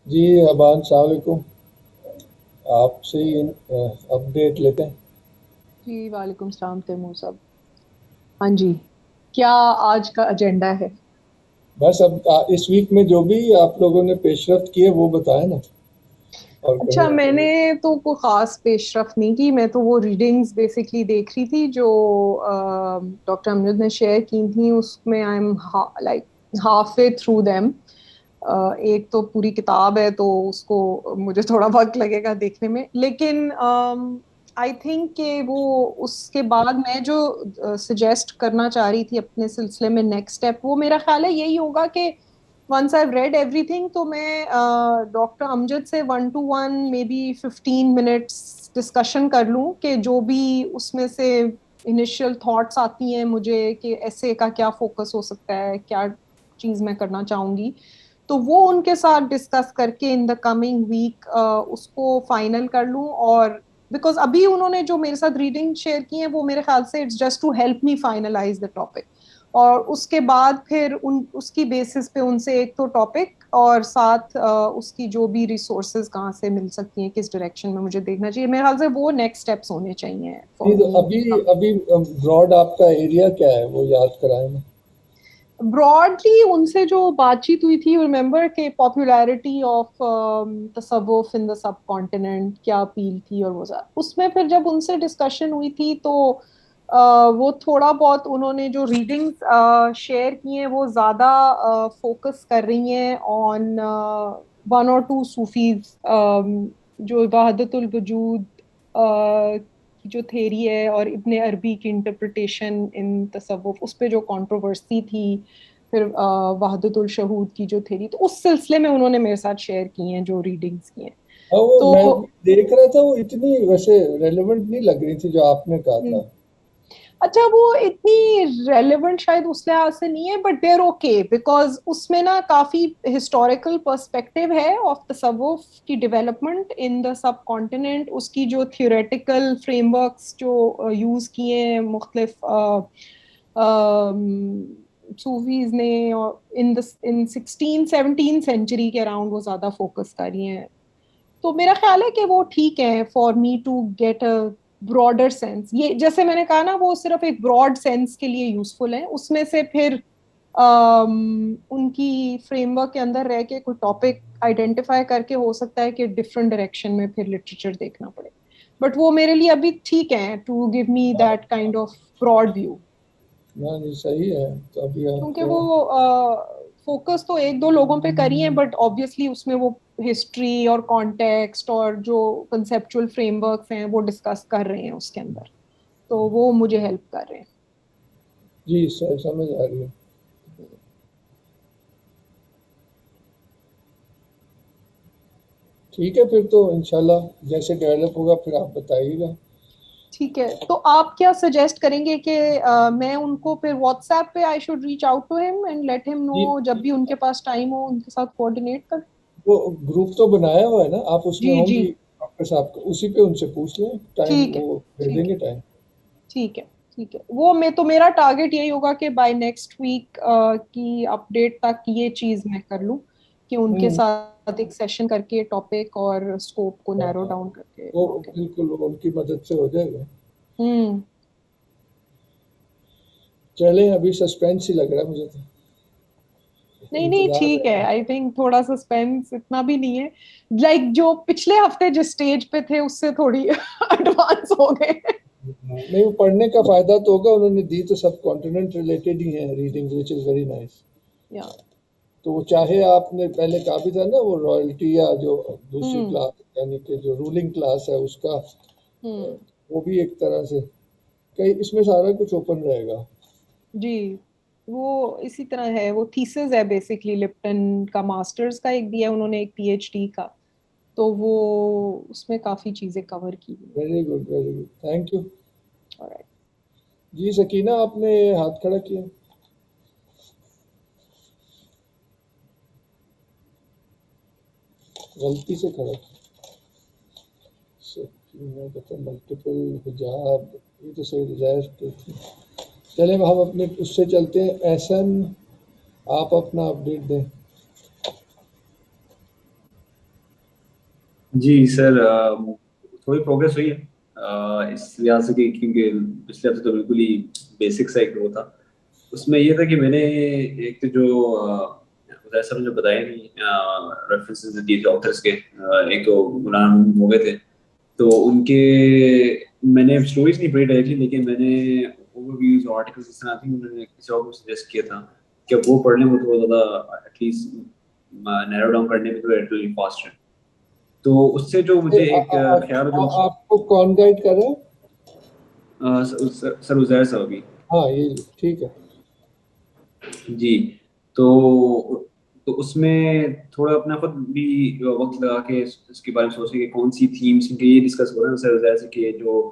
جی ابان السلام علیکم. آپ سے ہی اپڈیٹ لیتے ہیں. جی وعلیکم السلام تیمور صاحب. ہاں جی، کیا آج کا ایجنڈا ہے؟ بس اب اس ویک میں جو بھی آپ لوگوں نے پیش رفت کی ہے وہ بتائیں نا. اور اچھا، کہیں میں نے تو کوئی خاص پیش رفت نہیں کی. میں تو وہ ریڈنگز بیسکلی دیکھ رہی تھی جو ڈاکٹر امجد نے شیئر کی تھیں. اس میں I am like half way through them. ایک تو پوری کتاب ہے تو اس کو مجھے تھوڑا وقت لگے گا دیکھنے میں، لیکن آئی تھنک کہ وہ اس کے بعد میں جو سجیسٹ کرنا چاہ رہی تھی اپنے سلسلے میں نیکسٹ اسٹیپ، وہ میرا خیال ہے یہی ہوگا کہ once I read everything تو میں ڈاکٹر امجد سے 1 to 1 may be 15 minutes discussion کر لوں کہ جو بھی اس میں سے انیشیل تھاٹس آتی ہیں مجھے کہ ایسے کا کیا فوکس ہو سکتا ہے، کیا چیز میں کرنا چاہوں گی، تو وہ ان کے ساتھ ڈسکس کر کے ان دا کمنگ ویک اس کو فائنل کر لوں. اور بیکاز ابھی انہوں نے جو میرے ساتھ ریڈنگ شیئر کی ہیں وہ میرے خیال سے it's just to help me finalise the topic, اور اس کے بعد پھر اس کی بیسس پہ ان سے ایک تو ٹاپک اور ساتھ اس کی جو بھی ریسورسز کہاں سے مل سکتی ہیں، کس ڈائریکشن میں مجھے دیکھنا چاہیے. میرے خیال سے وہ نیکسٹ اسٹیپس ہونے چاہیے فار نہیں تو می. ابھی براڈ آپ کا ایریا کیا ہے وہ یاد کرائیں نا. براڈلی ان سے جو بات چیت ہوئی تھی، ریمبر کہ پاپولیرٹی آف تصوف ان دا سب کانٹیننٹ کیا اپیل تھی، اور وہ اس میں پھر جب ان سے ڈسکشن ہوئی تھی تو وہ تھوڑا بہت انہوں نے جو ریڈنگز شیئر کی ہیں وہ زیادہ فوکس کر رہی ہیں آن 1 or 2 صوفیز، جو وحدت الوجود کی جو تھیری ہے اور ابن عربی کی انٹرپریٹیشن ان تصوف، اس پہ جو کنٹروورسی تھی، پھر وحدت الشہود کی جو تھیری، تو اس سلسلے میں انہوں نے میرے ساتھ شیئر کی ہیں جو ریڈنگز کی ہیں. اور وہ تو میں دیکھ رہا تھا وہ اتنی ویسے ریلیونٹ نہیں لگ رہی تھی جو آپ نے کہا تھا. اچھا، وہ اتنی ریلیونٹ شاید اس لحاظ سے نہیں ہے، بٹ دیر اوکے بیکاز اس میں نا کافی ہسٹوریکل پرسپیکٹو ہے آف تصوف کی development in the sub continent. اس کی جو تھیوریٹیکل فریم ورکس جو یوز کیے ہیں مختلف صوفیز نے ان 16-17 سینچری کے اراؤنڈ وہ زیادہ فوکس کر رہی ہیں. تو میرا خیال ہے کہ وہ ٹھیک ہے for me to get a broader sense. یہ جیسے میں نے کہا نا، وہ صرف ایک براڈ سینس کے لیے یوزفل ہے. اس میں سے پھر ان کی فریم ورک کے اندر رہ کے کوئی ٹاپک آئیڈینٹیفائی کر کے ہو سکتا ہے کہ ڈفرنٹ ڈائریکشن میں پھر لٹریچر دیکھنا پڑے. بٹ وہ میرے لیے ابھی ٹھیک ہے to give me that kind of broad view, نہیں صحیح ہے تو ابھی آپ کیونکہ کو. وہ فوکس تو 1-2 لوگوں پہ کری ہیں، بٹ آبویسلی اس میں وہ ہسٹری اور کانٹیکسٹ اور جو کنسیپچل فریم ورکس ہیں وہ ڈسکس کر رہے ہیں اس کے اندر، تو وہ مجھے ہیلپ کر رہے ہیں. جی سر سمجھ آ رہی ہے. ٹھیک ہے پھر تو انشاءاللہ جیسے ڈیولپ ہوگا پھر آپ بتائیے گا. ٹھیک ہے، تو آپ کیا سجیسٹ کریں گے کہ میں ان کو پھر واٹس ایپ پہ I should reach out to him and let him جی نو جب بھی ان کے پاس ٹائم ہو ان کے ساتھ کوآرڈینیٹ کر. وہ گروپ تو بنایا ہوا ہے نا آپ اس میں جی ہوں جی، گی ڈاکٹر صاحب کو، اسی پہ ان سے پوچھ لیں ٹائم ٹھیک ہے وہ دے دیں ٹھیک ہے گے ٹائم. ٹھیک ہے ٹھیک ہے. وہ میں تو میرا ٹارگیٹ یہی ہوگا کہ بائی نیکسٹ ویک کی اپ ڈیٹ تک یہ چیز میں کر لوں کہ ان کے ہوں ساتھ ایک سیشن کر کے ٹاپک اور اسکوپ کو نیرو ہاں، ڈاؤن کر کے وہ اوکے. بالکل ان کی مدد سے ہو جائے گا. ہوں. چلیں ابھی سسپینس ہی لگ رہا ہے مجھے تو. نہیں نہیں، انتظار ٹھیک رہے ہے. گا. آئی تھنک تھوڑا سسپینس اتنا بھی نہیں ہے، لائک جو پچھلے ہفتے جس اسٹیج پہ تھے اس سے تھوڑی ایڈوانس ہو گئے. نہیں وہ پڑھنے کا فائدہ تو ہوگا، انہوں نے دی تو سب کانٹیننٹ ریلیٹڈ ہی ہیں reading which is very nice. یا تو وہ چاہے آپ نے پہلے کہا بھی تھا نا وہ رائلٹی یا جو دوسری ہوں کلاس یعنی کہ جو رولنگ کلاس ہے اس کا ہوں. وہ بھی ایک طرح سے کئی اس میں سارا کچھ اوپن رہے گا. جی، وہ اسی طرح ہے. وہ تھیسز ہے بیسکلی لپٹن کا، ماسٹرز کا ایک دیا انہوں نے، ایک پی ایچ ڈی کا، تو وہ اس میں کافی چیزیں کور کی ہوئی very good very good thank you. ہیں. جی سکینہ آپ نے ہاتھ کھڑا کیا. غلطی سے کھڑا کیا. سکینہ کہتا ملٹیپل حجاب یہ تو صحیح ریزائر تھی. چلیں ہم اپنے اس سے چلتے ہیں. احسن آپ اپنا اپڈیٹ دیں. جی سر، تھوڑی پروگریس ہوئی ہے اس لحاظ سے کہ کیونکہ پچھلے ہفتے تو بالکل ہی بیسک سا ایک وہ تھا. اس میں یہ تھا کہ میں نے ایک تو جو ادھر صاحب نے جو بتایا نہیں ریفرنسز دیے تھے آتھرس کے، ایک تو قرآن ہو گئے تھے تو ان کے میں نے اسٹوریز نہیں پڑھی ڈائریکٹلی، لیکن میں نے اوور ویوز اور آرٹیکلس اس طرح تھی، انہوں نے کسی اور کو سجیسٹ کیا تھا کہ وہ پڑھنے میں تھوڑا زیادہ ایٹ لیسٹ نیرو ڈاؤن کرنے میں تو فاسٹ ہے. تو اس سے جو مجھے ایک خیال ہے جو آپ کو کون گائڈ کر رہا ہے؟ سر عزیر صاحب بھی. ہاں یہ ٹھیک ہے. جی تو اس میں تھوڑا اپنا خود بھی وقت لگا کے اس کے بارے میں سوچے کہ کون سی تھیمس، کیونکہ یہ ڈسکس ہو رہا ہے سر عزیر سے کہ جو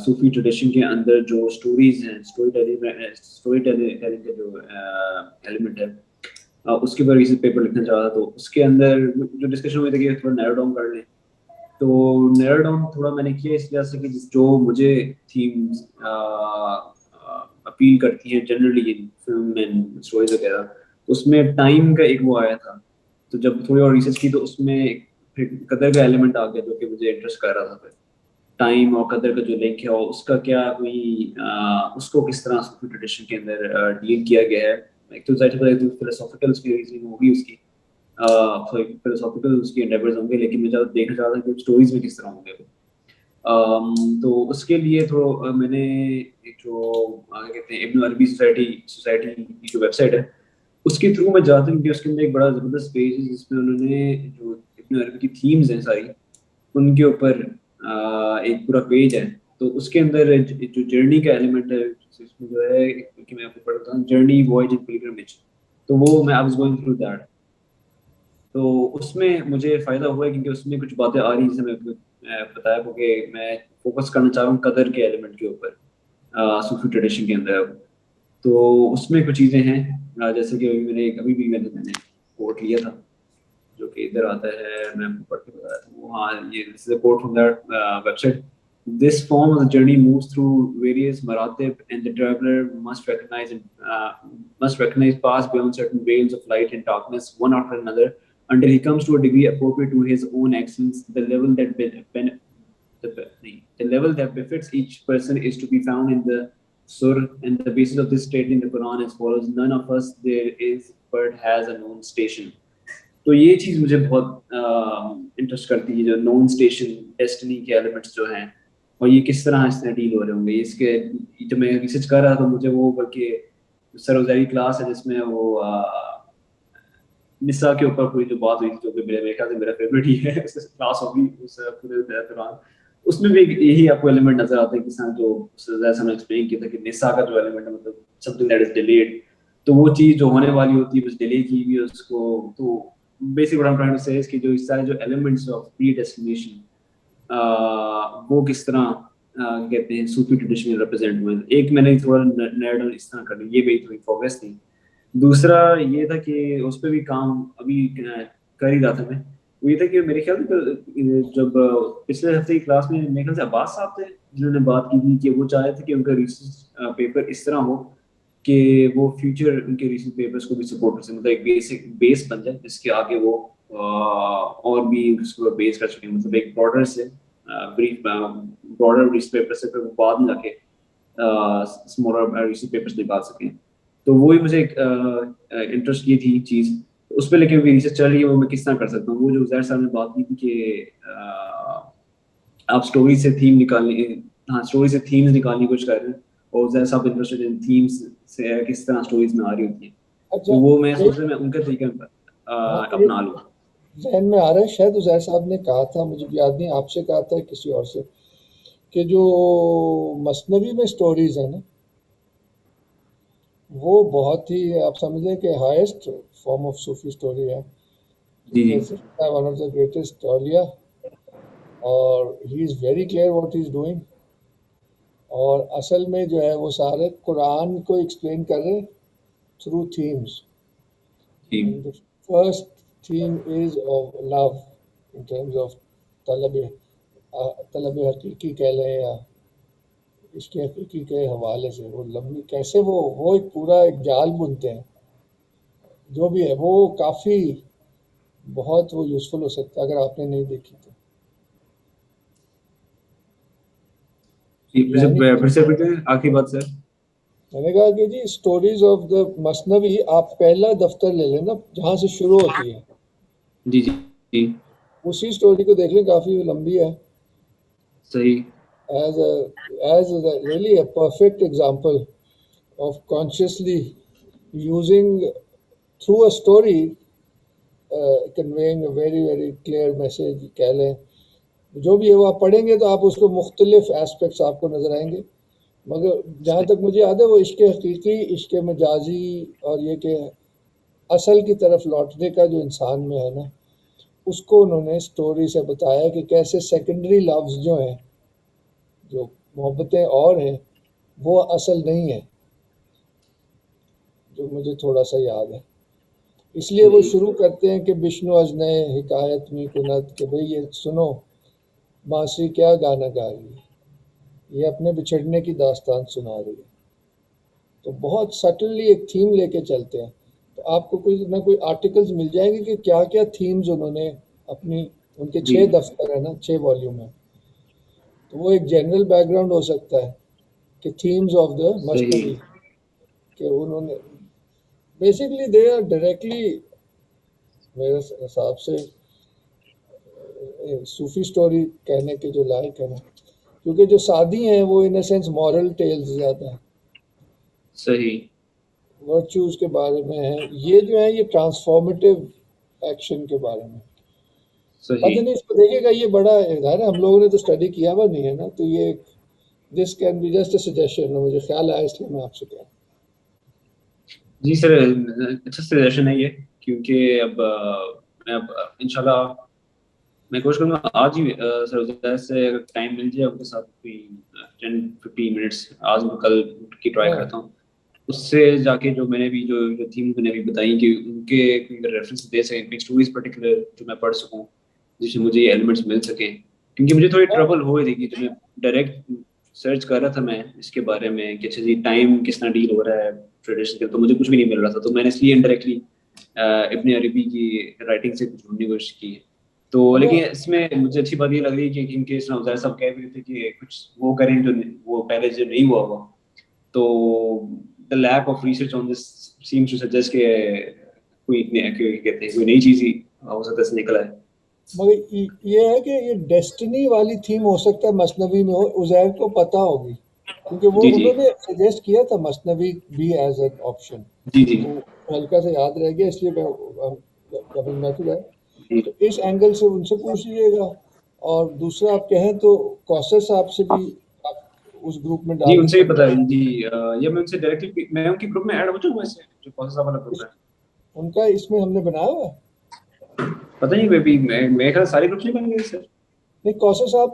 صوفی ٹریڈیشن کے اندر جو اسٹوریز ہیں، اسٹوری ٹیلنگ کا جو ایلیمنٹ ہے، اس کے اوپر ریسرچ پیپر لکھنا چاہ رہا تھا. تو اس کے اندر جو ڈسکشن ہوئی تھی کہ تھوڑا نیرو ڈاؤن کر لیں، تو نیرو ڈاؤن تھوڑا میں نے کیا اس لحاظ سے کہ جو مجھے تھیمز اپیل کرتی ہیں جنرلی فلم اینڈ اسٹوریز وغیرہ، اس میں ٹائم کا ایک وہ آیا تھا. تو جب تھوڑی اور ریسرچ کی تو اس میں پھر قدر کا ایلیمنٹ آ گیا جو کہ مجھے انٹرسٹ کر رہا تھا. پھر ٹائم اور قدر کا جو لنک ہے اس کا کیا کوئی اس کو کس طرح صوفی ٹریڈیشن کے اندر ڈیل کیا گیا ہے. ایک تو ظاہر ہے فلسافیکل اس کی ریزننگ ہوگی، اس کی فلسافیکل اس کی انڈیورز ہوں گے، لیکن میں زیادہ دیکھنا چاہتا ہوں کہ اسٹوریز میں کس طرح ہوں گے. تو اس کے لیے تو میں نے ایک جو آگے کہتے ہیں ابن عربی سوسائٹی کی جو ویب سائٹ ہے اس کے تھرو میں جاتا ہوں کہ اس کے اندر ایک بڑا زبردست پیج ہے جس میں انہوں نے جو ابن عربی کی تھیمز ہیں ساری ان کے اوپر ایک پورا پیج ہے. تو اس کے اندر جو جرنی کا ایلیمنٹ ہے اس میں جو ہے کہ میں آپ کو پڑھتا ہوں جرنی وائج اینڈ پلگرمیج، تو وہ میں I was going through that. تو اس میں مجھے فائدہ ہوا ہے کیونکہ اس میں کچھ باتیں آ رہی ہیں جیسے میں بتایا کہ میں فوکس کرنا چاہ رہا ہوں قدر کے ایلیمنٹ کے اوپر صوفی ٹریڈیشن کے اندر. تو اس میں کچھ چیزیں ہیں جیسے کہ میں نے کوٹ لیا تھا جو کہ ادھر آتا ہے، میں آپ کو پڑھ کے بتایا تھا وہ. ہاں یہ this is a quote from that website. This form of the journey moves through various maratib, and the traveler must recognize paths beyond certain veils of light and darkness, one after another, until he comes to a degree appropriate to his own excellence. The level that befits each person is to be found in the surah, and the basis of this statement in the Quran as follows: None of us there is but has a known station. تو یہ چیز مجھے بہت interest کرتی ہے، جو نون station destiny کے elements جو ہیں اور یہ کس طرح اس طرح ڈیل ہو رہے ہوں گے. اس کے جب میں ریسرچ کر رہا تھا مجھے وہ بلکہ سر وزاری کلاس ہے جس میں وہ نساء کے اوپر پوری جو بات ہوئی تھی جو کہ میرے خیال سے میرا فیوریٹ ہی ہے کلاس ہوگی اس پورے دوران. اس میں بھی یہی آپ کو ایلیمنٹ نظر آتا ہے کہ جو سر نے ایکسپلین کیا تھا کہ نساء کا جو ایلیمنٹ ہے مطلب سمتھنگ دیٹ از ڈیلیڈ، تو وہ چیز جو ہونے والی ہوتی ہے بس ڈیلے کی ہوئی اس کو. تو basic what I'm trying to say is کہ جو اس سارے جو ایلیمنٹس آف پری ڈیسٹینیشن وہ کس طرح کہتے ہیں صوفی ٹریڈیشن میں ریپرزینٹ ہوئے. ایک میں نے تھوڑا نیرو ڈاؤن اس طرح کر لی، یہ میری تھوڑی پروگریس تھی. دوسرا یہ تھا کہ اس پہ بھی کام ابھی کر ہی رہا تھا میں. وہ یہ تھا کہ میرے خیال سے جب پچھلے ہفتے کی کلاس میں میرے خیال سے عباس صاحب تھے جنہوں نے بات کی تھی کہ وہ چاہے تھے کہ ان کا ریسرچ پیپر اس طرح ہو کہ وہ فیوچر ان کے ریسرچ پیپرس کو بھی سپورٹ کر سکے، مطلب ایک بیسک بیس بن جائے جس کے آگے وہ اور بھی اس کو بیس کر سکیں. مطلب ایک براڈر سے بریف براڈر ریسرچ پیپر سے پھر وہ بعد میں جا کے اسمالر ریسرچ پیپرس نکال سکیں. تو وہی مجھے ایک انٹرسٹ کی تھی چیز اس پہ، لیکن ابھی ریسرچ چل رہی ہے وہ میں کس طرح کر سکتا ہوں. وہ جو زہر صاحب نے بات کی تھی کہ آپ اسٹوری سے تھیم نکالنے، ہاں اسٹوری سے تھیمز نکالنے کی کوشش کر رہے ہیں اور زہر صاحب انٹرسٹڈ ان تھیمز سے کس طرح اسٹوریز میں آ رہی ہوتی ہیں. اچھا تو وہ میں سوچ رہا میں ان کا طریقہ اپنا لوں. ذہن میں آ رہا ہے شاید عزیر صاحب نے کہا تھا، مجھے یاد نہیں آپ سے کہا تھا کسی اور سے، کہ جو مثنوی میں سٹوریز ہیں نا وہ بہت ہی آپ سمجھیں کہ ہائیسٹ فارم آف صوفی سٹوری ہے. ون آف دا گریٹسٹ اولیاء، اور he is very clear what he is doing. اور اصل میں جو ہے وہ سارے قرآن کو ایکسپلین کر رہے through themes. First theme is of love in terms of طلب حقیقی کہہ لیں یا اس کے حقیقی کے حوالے سے وہ لمبی کیسے وہ ایک پورا ایک جال بنتے ہیں جو بھی ہے وہ کافی بہت وہ یوزفل ہو سکتا ہے اگر آپ نے نہیں دیکھی تو. پھر سے آخری بات سر. میں نے کہا کہ جی اسٹوریز آف دا مثنوی آپ پہلا دفتر لے لیں نا جہاں سے شروع ہوتی ہے, جی جی جی اسی اسٹوری کو دیکھ لیں, کافی لمبی ہے. صحیح. as really a perfect example of consciously using through a story conveying a very very clear message کہہ لیں جو بھی ہے وہ آپ پڑھیں گے تو آپ اس کو مختلف اسپیکٹس آپ کو نظر آئیں گے. مگر جہاں تک مجھے یاد ہے وہ عشق حقیقی, عشق مجازی اور یہ کہ اصل کی طرف لوٹنے کا جو انسان میں ہے نا, اس کو انہوں نے اسٹوری سے بتایا کہ کیسے سیکنڈری لفظ جو ہیں, جو محبتیں اور ہیں, وہ اصل نہیں ہیں, جو مجھے تھوڑا سا یاد ہے. اس لیے وہ شروع کرتے ہیں کہ بشنو از نئے حکایت می کنت, کہ بھئی یہ سنو بانسری کیا گانا گا رہی ہے, یہ اپنے بچھڑنے کی داستان سنا رہی ہے. تو بہت سٹلی ایک تھیم لے کے چلتے ہیں. تو آپ کو کوئی نہ کوئی آرٹیکلز مل جائیں گے کہ کیا کیا تھیمز انہوں نے اپنی, ان کے 6 دفتر ہیں نا, 6 والیوم ہیں. تو وہ ایک جنرل بیک گراؤنڈ ہو سکتا ہے کہ تھیمز آف دا مثنوی, کہ انہوں نے بیسکلی دے آر ڈائریکٹلی میرے حساب سے صوفی سٹوری کہنے کے جو لائق ہے نا, کیونکہ جو سادی ہیں وہ ان اے سینس مورل ٹیلز زیادہ ہیں, صحیح, ورچوز کے بارے میں ہیں. یہ جو ہے یہ ٹرانسفارمیٹیو ایکشن کے بارے میں. پتہ نہیں اس کو دیکھے گا, یہ بڑا ظاہر ہے ہم لوگوں نے تو اسٹڈی کیا ہوا نہیں ہے نا, تو یہ this can be just a suggestion, مجھے خیال آیا اس لیے میں آپ سے کہا. جی سر, اچھا سجیشن ہے یہ, کیونکہ اب میں اب انشاءاللہ میں کوشش کروں گا آج ہی سر زید سے اگر ٹائم مل جائے ان کے ساتھ کوئی 10-15 منٹس آج کل کی ٹرائی کرتا ہوں. اس سے جا کے جو میں نے بھی جو تھیم میں نے بھی بتائی کہ ان کے ریفرنس دے سکیں, اسٹوریز پرٹیکولر جو میں پڑھ سکوں, جس سے مجھے یہ ایلیمنٹس مل سکیں. کیونکہ مجھے تھوڑی ٹربل ہو رہی تھی کہ جو میں ڈائریکٹ سرچ کر رہا تھا میں اس کے بارے میں کہ اچھا جی ٹائم کس طرح ڈیل ہو رہا ہے ٹریڈیشن کے, تو مجھے کچھ بھی نہیں مل رہا تھا. تو میں نے اس لیے انڈائریکٹلی ابن عربی کی رائٹنگ سے کچھ ڈھونڈنے کی کوشش کی ہے. تو لیکن اس میں مجھے اچھی بات یہ لگ رہی ہے کہ کیونکہ اس میں صاحب کہہ رہے تھے کہ کچھ وہ کریں جو وہ پہلے جو نہیں ہوا ہوا, تو the lack of research on this seems to suggest کہ کوئی کہتے ہیں کوئی نئی چیز ہی ہو سکتا ہے سے نکلا ہے. مگر یہ ہے کہ یہ ڈیسٹنی والی تھیم ہو سکتا ہے مثنوی میں ہو, عزیر کو پتہ ہوگی کیونکہ وہ انہوں نے سجیسٹ کیا تھا مثنوی بھی ایز این آپشن. جی جی ہلکا سے یاد رہ گیا, اس لیے میں کمنگ میتھڈ ہے. تو اس اینگل سے ان سے پوچھ لیجیے گا, اور دوسرا آپ کہیں تو کوثر صاحب سے بھی آپ اس گروپ میں ڈال ان سے بھی پتہ ہے جی, یہ میں ان سے ڈائریکٹلی میں ان کے گروپ میں ایڈ ہو جاؤں ویسے جو کوثر صاحب والا گروپ ہے ان کا, اس میں ہم نے بنایا ہوا ہے. پتہ نہیں میں بھی میرے خیال سارے گروپ نہیں بن گئے سر. نہیں, کوثر صاحب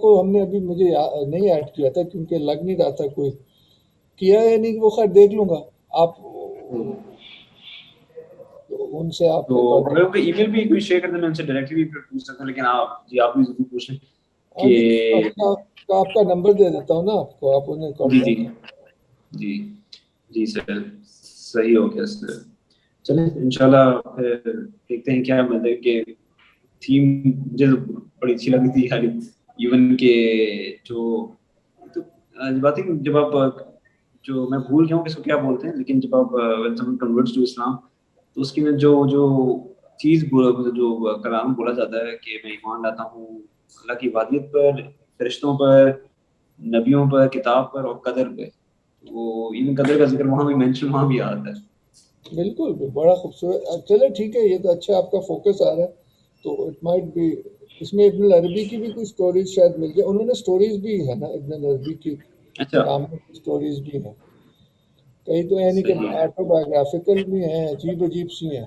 کو ہم نے ابھی مجھے نہیں ایڈ کیا تھا کیونکہ لگ نہیں رہا تھا کوئی کیا ہے نہیں, وہ خیر دیکھ لوں گا. آپ ان سے آپ تو اگر کوئی ای میل بھی کوئی شیئر کر دیں میں ان سے ڈائریکٹلی بھی پوچھ سکتا ہوں, لیکن آپ جی آپ بھی ضرور پوچھ لیں کہ آپ کا نمبر دے دیتا ہوں نا آپ کو, آپ انہیں جی جی جی جی سر صحیح ہو گیا سر. چلیں انشاءاللہ پھر دیکھتے ہیں کیا مطلب کہ تھیم مجھے بڑی اچھی لگی تھی خالی ایون کہ جو بات ہے جب آپ جو میں بھول گیا ہوں اس کو کیا بولتے ہیں, لیکن جب آپ کنورٹس ٹو اسلام تو اس کی میں جو چیز جو کلام بولا جاتا ہے کہ میں ایمان لاتا ہوں اللہ کی وحدت پر, فرشتوں پر, نبیوں پر, کتاب پر اور قدر پہ, وہ ایون قدر کا ذکر وہاں بھی مینشن وہاں بھی آتا ہے. بالکل بڑا خوبصورت. چلے ٹھیک ہے, یہ تو اچھا آپ کا فوکس آ رہا ہے. تو اٹ مائٹ بی اس میں ابن العربی کی بھی کوئی سٹوریز شاید مل جائے. انہوں نے سٹوریز بھی ہے نا ابن العربی کی, کلام کی سٹوریز بھی ہیں کئی, تو یعنی کہ آٹو بایوگرافیکل بھی ہیں, عجیب عجیب سی ہیں.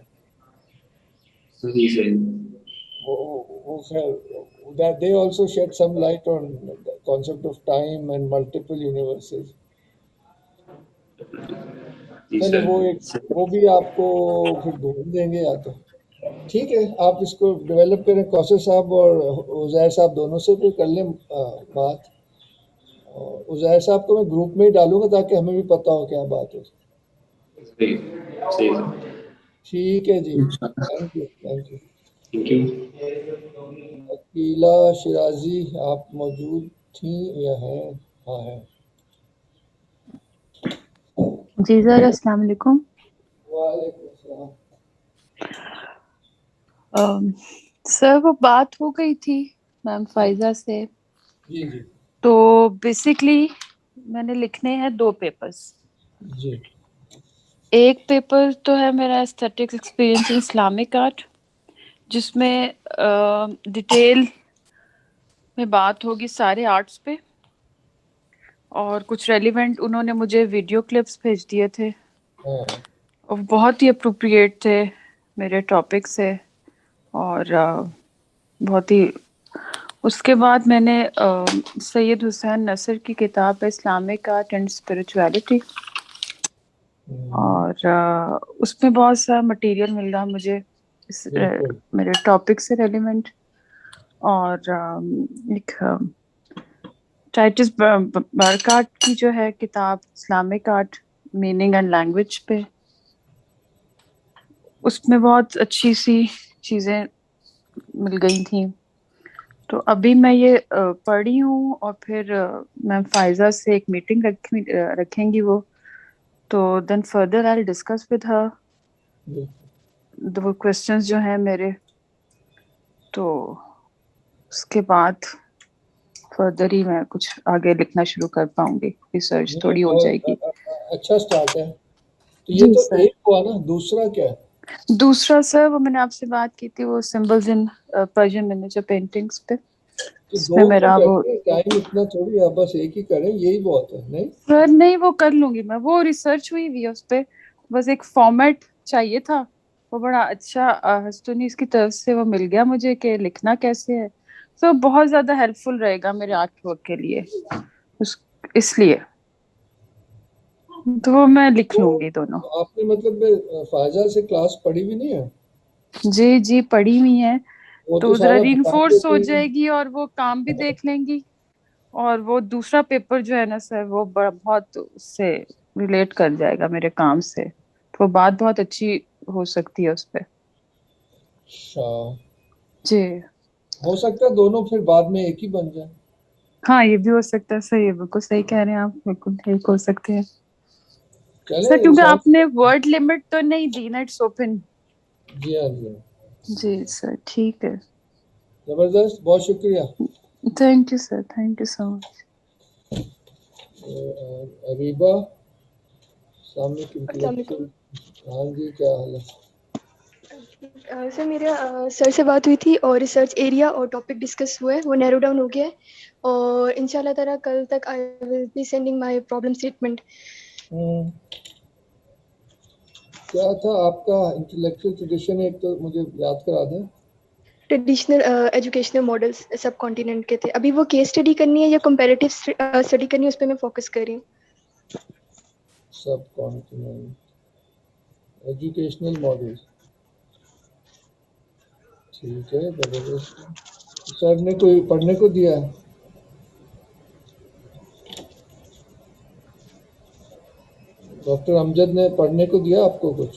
صحیح صحیح. وہ خیر they also shed some light on the concept of time and multiple universes. چلے وہ بھی آپ کو پھر ڈھونڈ دیں گے یا تو ٹھیک ہے, آپ اس کو ڈیولپ کریں. کوثر صاحب اور عزیر صاحب دونوں سے بھی کر لیں بات. عزیر صاحب کو میں گروپ میں ہی ڈالوں گا تاکہ ہمیں بھی پتہ ہو کیا بات ہو. ٹھیک ہے جی, thank you. Thank you. Aqeela Shirazi آپ موجود تھیں یا ہیں؟ ہاں ہیں. جی سر السلام علیکم. وعلیکم السلام. سر وہ بات ہو گئی تھی میم فائزہ سے. جی جی تو بیسکلی میں نے لکھنے ہیں 2 پیپرز. جی ایک پیپر تو ہے میرا aesthetics experience in Islamic art, جس میں ڈیٹیل میں بات ہوگی سارے آرٹس پہ، اور کچھ ریلیونٹ انہوں نے مجھے ویڈیو کلپس بھیج دیے تھے ہاں اور بہت ہی اپروپریٹ تھے میرے ٹاپک سے، اور بہت ہی. اس کے بعد میں نے سید حسین نصر کی کتاب ہے اسلامک آرٹ اینڈ اسپرچویلٹی، اور اس میں بہت سا مٹیریل مل رہا مجھے بالکل. میرے ٹاپک سے ریلیونٹ. اور ایک ٹائٹس برکات کی جو ہے کتاب Islamic art meaning and language پہ، اس میں بہت اچھی سی چیزیں مل گئی تھیں. تو ابھی میں یہ پڑھ رہی ہوں، اور پھر میم فائزہ سے ایک میٹنگ رکھیں گی وہ، تو then further I discuss with her وہ کوشچنز جو ہیں میرے، تو اس کے بعد فردر ہی میں کچھ آگے لکھنا شروع کر پاؤں گی، ریسرچ تھوڑی ہو جائے گی. اچھا سٹارٹ ہے. تو یہ جی تو سر. ایک ہوا نا، دوسرا کیا ہے؟ دوسرا سر وہ میں نے آپ سے بات کی تھی، وہ سمبلز ان پرشین منیچر پینٹنگز پہ. تو اس 2 میں کیوں میرا وہ کرتے ہیں؟ ٹائم اتنا تھوڑی ہے، بس ایک ہی کریں، یہی بہت ہے. نہیں سر نہیں، وہ کر لوں گی میں، وہ ریسرچ ہوئی ہے اس پہ، بس ایک فارمیٹ چاہیے تھا. وہ بڑا اچھا ہستونی کی طرف سے وہ مل گیا مجھے کہ لکھنا کیسے ہے. تو بہت زیادہ ہیلپ فل رہے گا میرے آرٹ ورک کے لیے، اس لیے تو وہ میں لکھ لوں گی دونوں. آپ نے مطلب فائزہ سے کلاس پڑھی بھی نہیں ہے؟ جی جی پڑھی ہوئی ہیں، وہ تو تو ذرا سارا ری بتا انفورس ہو دیتی ہیں. جائے گی اور وہ کام بھی دیکھ لیں گی. اور وہ دوسرا پیپر جو ہے نا سر، وہ بہت اس سے ریلیٹ کر جائے گا میرے کام سے، تو وہ بات بہت اچھی ہو سکتی ہے اس پہ. اچھا، جی ہو سکتا ہے دونوں پھر بعد میں ایک ہی بن جائے. ہاں یہ بھی ہو سکتا ہے. صحیح ہے، بالکل صحیح کہہ رہے ہیں آپ، بالکل ٹھیک ہو سکتے ہیں سر، چلیں کیونکہ سب. آپ نے ورڈ لمٹ تو نہیں دی نا، اٹس اوپن. جی ہاں جی ہاں. جی سر ٹھیک ہے. زبردست، بہت شکریہ. Thank you sir, thank you so much. Areeba Islamic السلام علیکم. انٹلیکچوئل. ہاں جی، کیا حال ہے؟ سر میرا سر سے بات ہوئی تھی اور ریسرچ ایریا اور ٹاپک ڈسکس ہوا ہے، وہ نیرو ڈاؤن ہو گیا ہے، اور ان شاء اللہ تعالیٰ کل تک I will be sending my problem statement. کیا تھا آپ کا انٹلیکچوئل ٹریڈیشن؟ ایک تو مجھے یاد کرا دیں. ٹریڈیشنل ایجوکیشنل ماڈلس سب کانٹیننٹ کے تھے. ابھی وہ کیس اسٹڈی کرنی ہے یا کمپیریٹیو اسٹڈی کرنی ہے، اس پہ میں فوکس کر رہی ہوں. سب کانٹیننٹ ایجوکیشنل ماڈل. ٹھیک ہے، زبردست. سر نے کوئی پڑھنے کو دیا ہے؟ ڈاکٹر امجد نے پڑھنے کو دیا آپ کو کچھ؟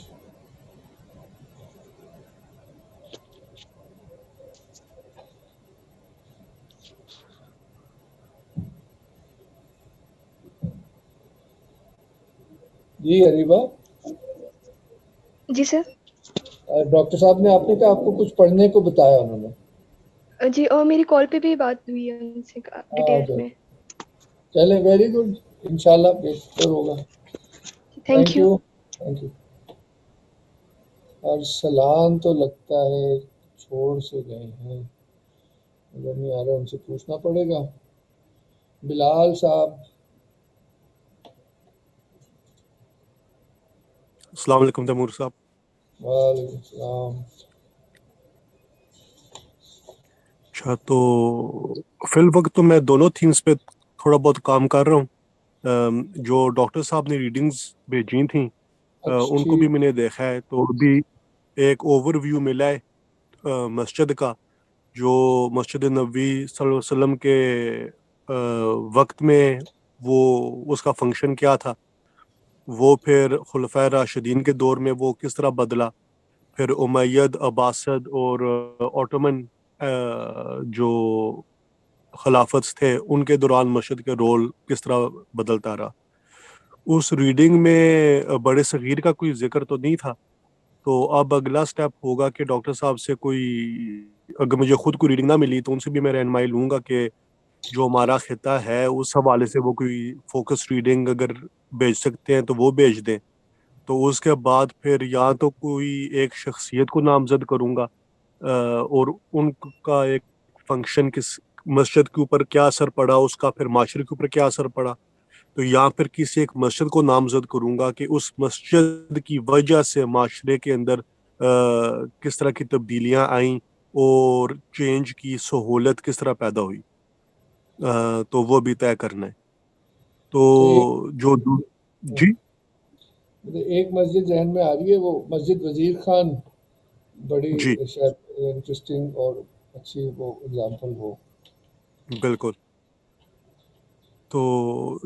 جی اریبہ. جی سر. ڈاکٹر صاحب نے، آپ نے کہا آپ کو کچھ پڑھنے کو بتایا انہوں نے؟ جی، اور میری کال پہ بھی بات ہوئی ہے ان سے ڈیٹیلز میں. چلے ویری گڈ، انشاءاللہ بہتر ہوگا. Thank you. Thank you. Arsalan تو لگتا ہے چھوڑ سے گئے ہیں، نظر نہیں آ رہا، ان سے پوچھنا پڑے گا. بلال صاحب. السلام علیکم تیمور صاحب. وعلیکم السلام. اچھا، تو فی الوقت تو میں دونوں تھیمز پہ تھوڑا بہت کام کر رہا ہوں. جو ڈاکٹر صاحب نے ریڈنگز بھیجی تھیں اچھا ان کو بھی ٹھیک. میں نے دیکھا ہے، تو بھی ایک اوور ویو ملا ہے مسجد کا، جو مسجد نبوی صلی اللہ علیہ وسلم کے وقت میں وہ اس کا فنکشن کیا تھا، وہ پھر خلفائے راشدین کے دور میں وہ کس طرح بدلا، پھر امید عباسد اور اوٹومن جو خلافت تھے ان کے دوران مسجد کے رول کس طرح بدلتا رہا. اس ریڈنگ میں بڑے صغیر کا کوئی ذکر تو نہیں تھا. تو اب اگلا سٹیپ ہوگا کہ ڈاکٹر صاحب سے کوئی, اگر مجھے خود کو ریڈنگ نہ ملی تو ان سے بھی میں رہنمائی لوں گا کہ جو ہمارا خطہ ہے اس حوالے سے وہ کوئی فوکس ریڈنگ اگر بھیج سکتے ہیں تو وہ بھیج دیں. تو اس کے بعد پھر یا تو کوئی ایک شخصیت کو نامزد کروں گا اور ان کا ایک فنکشن کس مسجد کے اوپر کیا اثر پڑا, اس کا پھر معاشرے کے اوپر کیا اثر پڑا, تو یا پھر کسی ایک مسجد کو نامزد کروں گا کہ اس مسجد کی وجہ سے معاشرے کے اندر کس طرح کی تبدیلیاں آئیں اور چینج کی سہولت کس طرح پیدا ہوئی, تو وہ بھی طے کرنا ہے. تو جو جی ایک مسجد ذہن میں آ رہی ہے, وہ مسجد وزیر خان بڑی جی شاید انٹرسٹنگ اور اچھی وہ اگزامپل ہو. بالکل. تو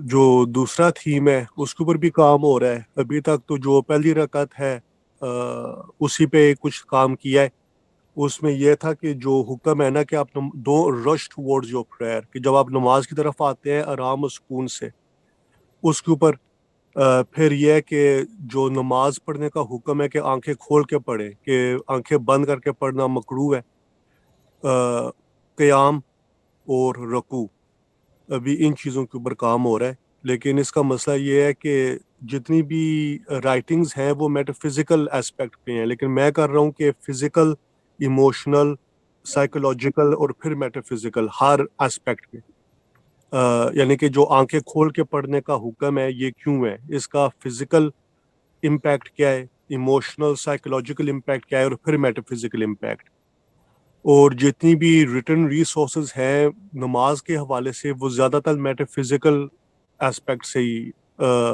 جو دوسرا تھیم ہے اس کے اوپر بھی کام ہو رہا ہے. ابھی تک تو جو پہلی رکعت ہے اسی پہ کچھ کام کیا ہے. اس میں یہ تھا کہ جو حکم ہے نا کہ آپ دو رش ٹورڈز یور پریئر, کہ جب آپ نماز کی طرف آتے ہیں آرام و سکون سے, اس کے اوپر پھر یہ ہے کہ جو نماز پڑھنے کا حکم ہے کہ آنکھیں کھول کے پڑھیں, کہ آنکھیں بند کر کے پڑھنا مکروہ ہے. قیام اور رکوع, ابھی ان چیزوں کے اوپر کام ہو رہا ہے. لیکن اس کا مسئلہ یہ ہے کہ جتنی بھی رائٹنگز ہیں وہ میٹا فزیکل اسپیکٹ پہ ہیں, لیکن میں کر رہا ہوں کہ فزیکل, ایموشنل, سائیکولوجیکل اور پھر میٹا فزیکل ہر اسپیکٹ پہ. یعنی کہ جو آنکھیں کھول کے پڑھنے کا حکم ہے یہ کیوں ہے, اس کا فزیکل امپیکٹ کیا ہے, ایموشنل سائیکولوجیکل امپیکٹ کیا ہے, اور پھر میٹا فزیکل امپیکٹ. اور جتنی بھی ریٹن ریسورسز ہیں نماز کے حوالے سے وہ زیادہ تر میٹا فزیکل اسپیکٹ سے ہی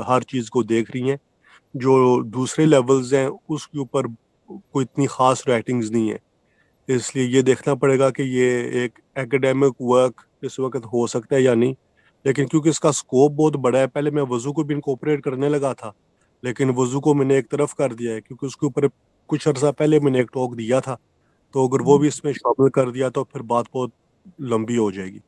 ہر چیز کو دیکھ رہی ہیں. جو دوسرے لیولز ہیں اس کے اوپر کوئی اتنی خاص رائٹنگز نہیں ہے. اس لیے یہ دیکھنا پڑے گا کہ یہ ایک ایکڈیمک ورک اس وقت ہو سکتا ہے یا نہیں. لیکن کیونکہ اس کا سکوپ بہت بڑا ہے, پہلے میں وضو کو بھی انکوپریٹ کرنے لگا تھا, لیکن وضو کو میں نے ایک طرف کر دیا ہے کیونکہ اس کے اوپر کچھ عرصہ پہلے میں نے ایک ٹاک دیا تھا. تو اگر وہ بھی اس میں شامل کر دیا تو پھر بات بہت لمبی ہو جائے گی.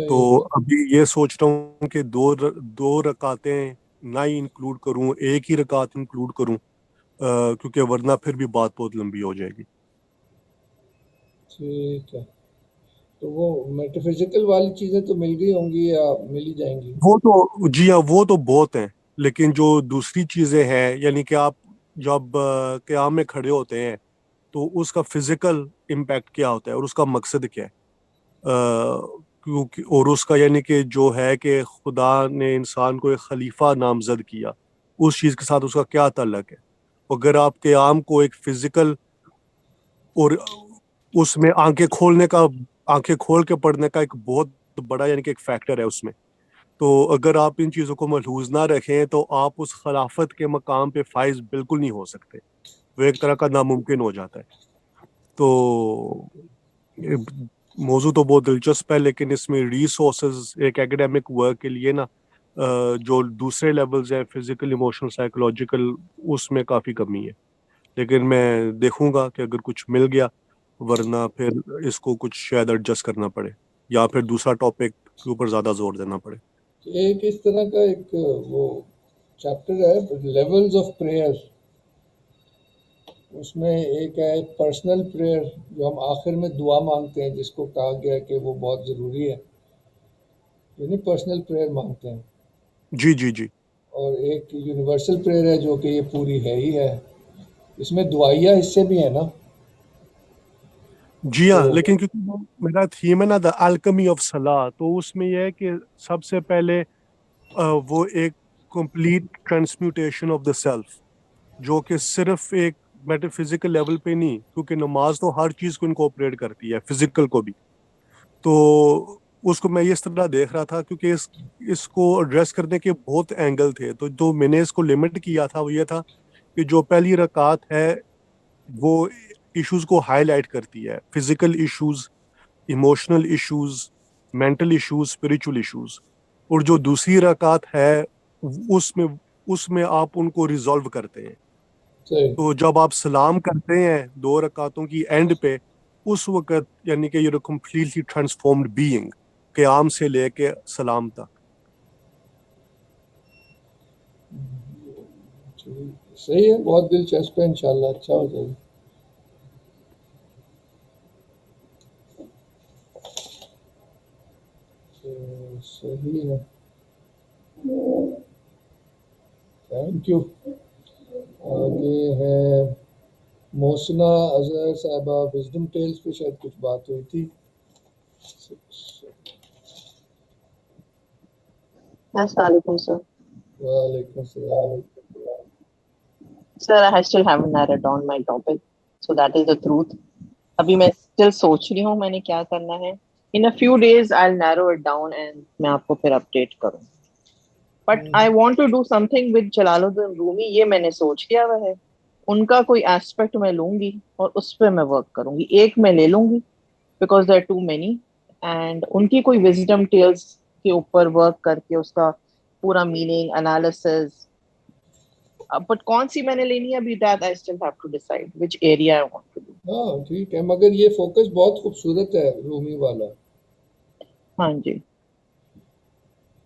تو ابھی یہ سوچ رہا ہوں کہ دو رکعتیں نہ ہی انکلوڈ کروں, ایک ہی رکعت انکلوڈ کروں, کیونکہ ورنہ پھر بھی بات بہت لمبی ہو جائے گی. ٹھیک ہے. تو وہ میٹا فزیکل والی چیزیں تو مل گئی ہوں گی یا مل ہی جائیں گی؟ وہ تو جی ہاں وہ تو بہت ہیں, لیکن جو دوسری چیزیں ہیں یعنی کہ آپ جب قیام میں کھڑے ہوتے ہیں تو اس کا فزیکل امپیکٹ کیا ہوتا ہے اور اس کا مقصد کیا ہے, اور اس کا یعنی کہ جو ہے کہ خدا نے انسان کو ایک خلیفہ نامزد کیا, اس چیز کے ساتھ اس کا کیا تعلق ہے. اگر آپ قیام کو ایک فزیکل اور اس میں آنکھیں کھول کے پڑھنے کا ایک بہت بڑا یعنی کہ ایک فیکٹر ہے اس میں, تو اگر آپ ان چیزوں کو ملحوظ نہ رکھیں تو آپ اس خلافت کے مقام پہ فائز بالکل نہیں ہو سکتے, وہ ایک طرح کا ناممکن ہو جاتا ہے. تو موضوع تو بہت دلچسپ ہے, لیکن اس میں ریسورسز ایک ایکڈیمک ورک کے لیے نا جو دوسرے لیولز ہیں فزیکل, ایموشنل, سائیکولوجیکل, اس میں کافی کمی ہے. لیکن میں دیکھوں گا کہ اگر کچھ مل گیا, ورنہ پھر اس کو کچھ شاید ایڈجسٹ کرنا پڑے یا پھر دوسرا ٹاپک کے اوپر زیادہ زور دینا پڑے. ایک اس طرح کا ایک وہ چیپٹر ہے لیولز آف پریئر, اس میں ایک ہے پرسنل پریئر جو ہم آخر میں دعا مانگتے ہیں, جس کو کہا گیا ہے کہ وہ بہت ضروری ہے, یعنی پرسنل پریئر مانگتے ہیں. جی جی جی. اور ایک یونیورسل پریئر ہے جو کہ یہ پوری ہے ہی ہے, اس میں دعائیہ حصے بھی ہیں نا. جی ہاں, تو لیکن کیونکہ میرا تھیم ہے نا دا الکمی آف صلاح, تو اس میں یہ ہے کہ سب سے پہلے وہ ایک complete transmutation of the self, جو کہ صرف ایک میٹا فزیکل لیول پہ نہیں, کیونکہ نماز تو ہر چیز کو انکوپریٹ کرتی ہے, فزیکل کو بھی. تو اس کو میں اس طرح دیکھ رہا تھا کیونکہ اس کو ایڈریس کرنے کے بہت اینگل تھے, تو جو میں نے اس کو لمٹ کیا تھا وہ یہ تھا کہ جو پہلی رکعت ہے وہ ایشوز کو ہائی لائٹ کرتی ہے, physical issues, emotional issues, mental issues, spiritual issues, اور جو دوسری رکعت ہے اس میں آپ ان کو ریزالو کرتے ہیں. صحیح. تو جب آپ سلام کرتے ہیں 2 رکعتوں کی اینڈ پہ, اس وقت یعنی کہ یو کمپلیٹلی ٹرانسفارمڈ بینگ, قیام سے لے کے سلام تک. صحیح ہے, بہت دلچسپ ہے, انشاءاللہ اچھا ہو جائے گا. صحیح ہے, تھینک یو. آگے ہے محسنہ اظہر صاحبہ, وزڈم ٹیلز پہ شاید کچھ بات ہوئی تھی. السلام علیکم سر. وعلیکم السلام. Sir, I still haven't narrowed down my topic, so that is the truth. ابھی میں still سوچ رہی ہوں میں نے کیا کرنا ہے. In a few days I'll narrow it down and میں آپ کو پھر update کروں. But I want to do something with جلال الدین رومی, یہ میں نے سوچ لیا ہوا ہے. ان کا کوئی aspect میں لوں گی اور اس پہ میں ورک کروں گی. ایک میں لے لوں گی because there are too many, and ان کی کوئی wisdom tales کے اوپر ورک کر کے اس کا پورا meaning analysis. But کون سی میں نے لینی ہے ابھی, that I still have to decide which area I want to do. ہاں ٹھیک ہے, مگر یہ فوکس بہت خوبصورت ہے رومی والا. ہاں جی,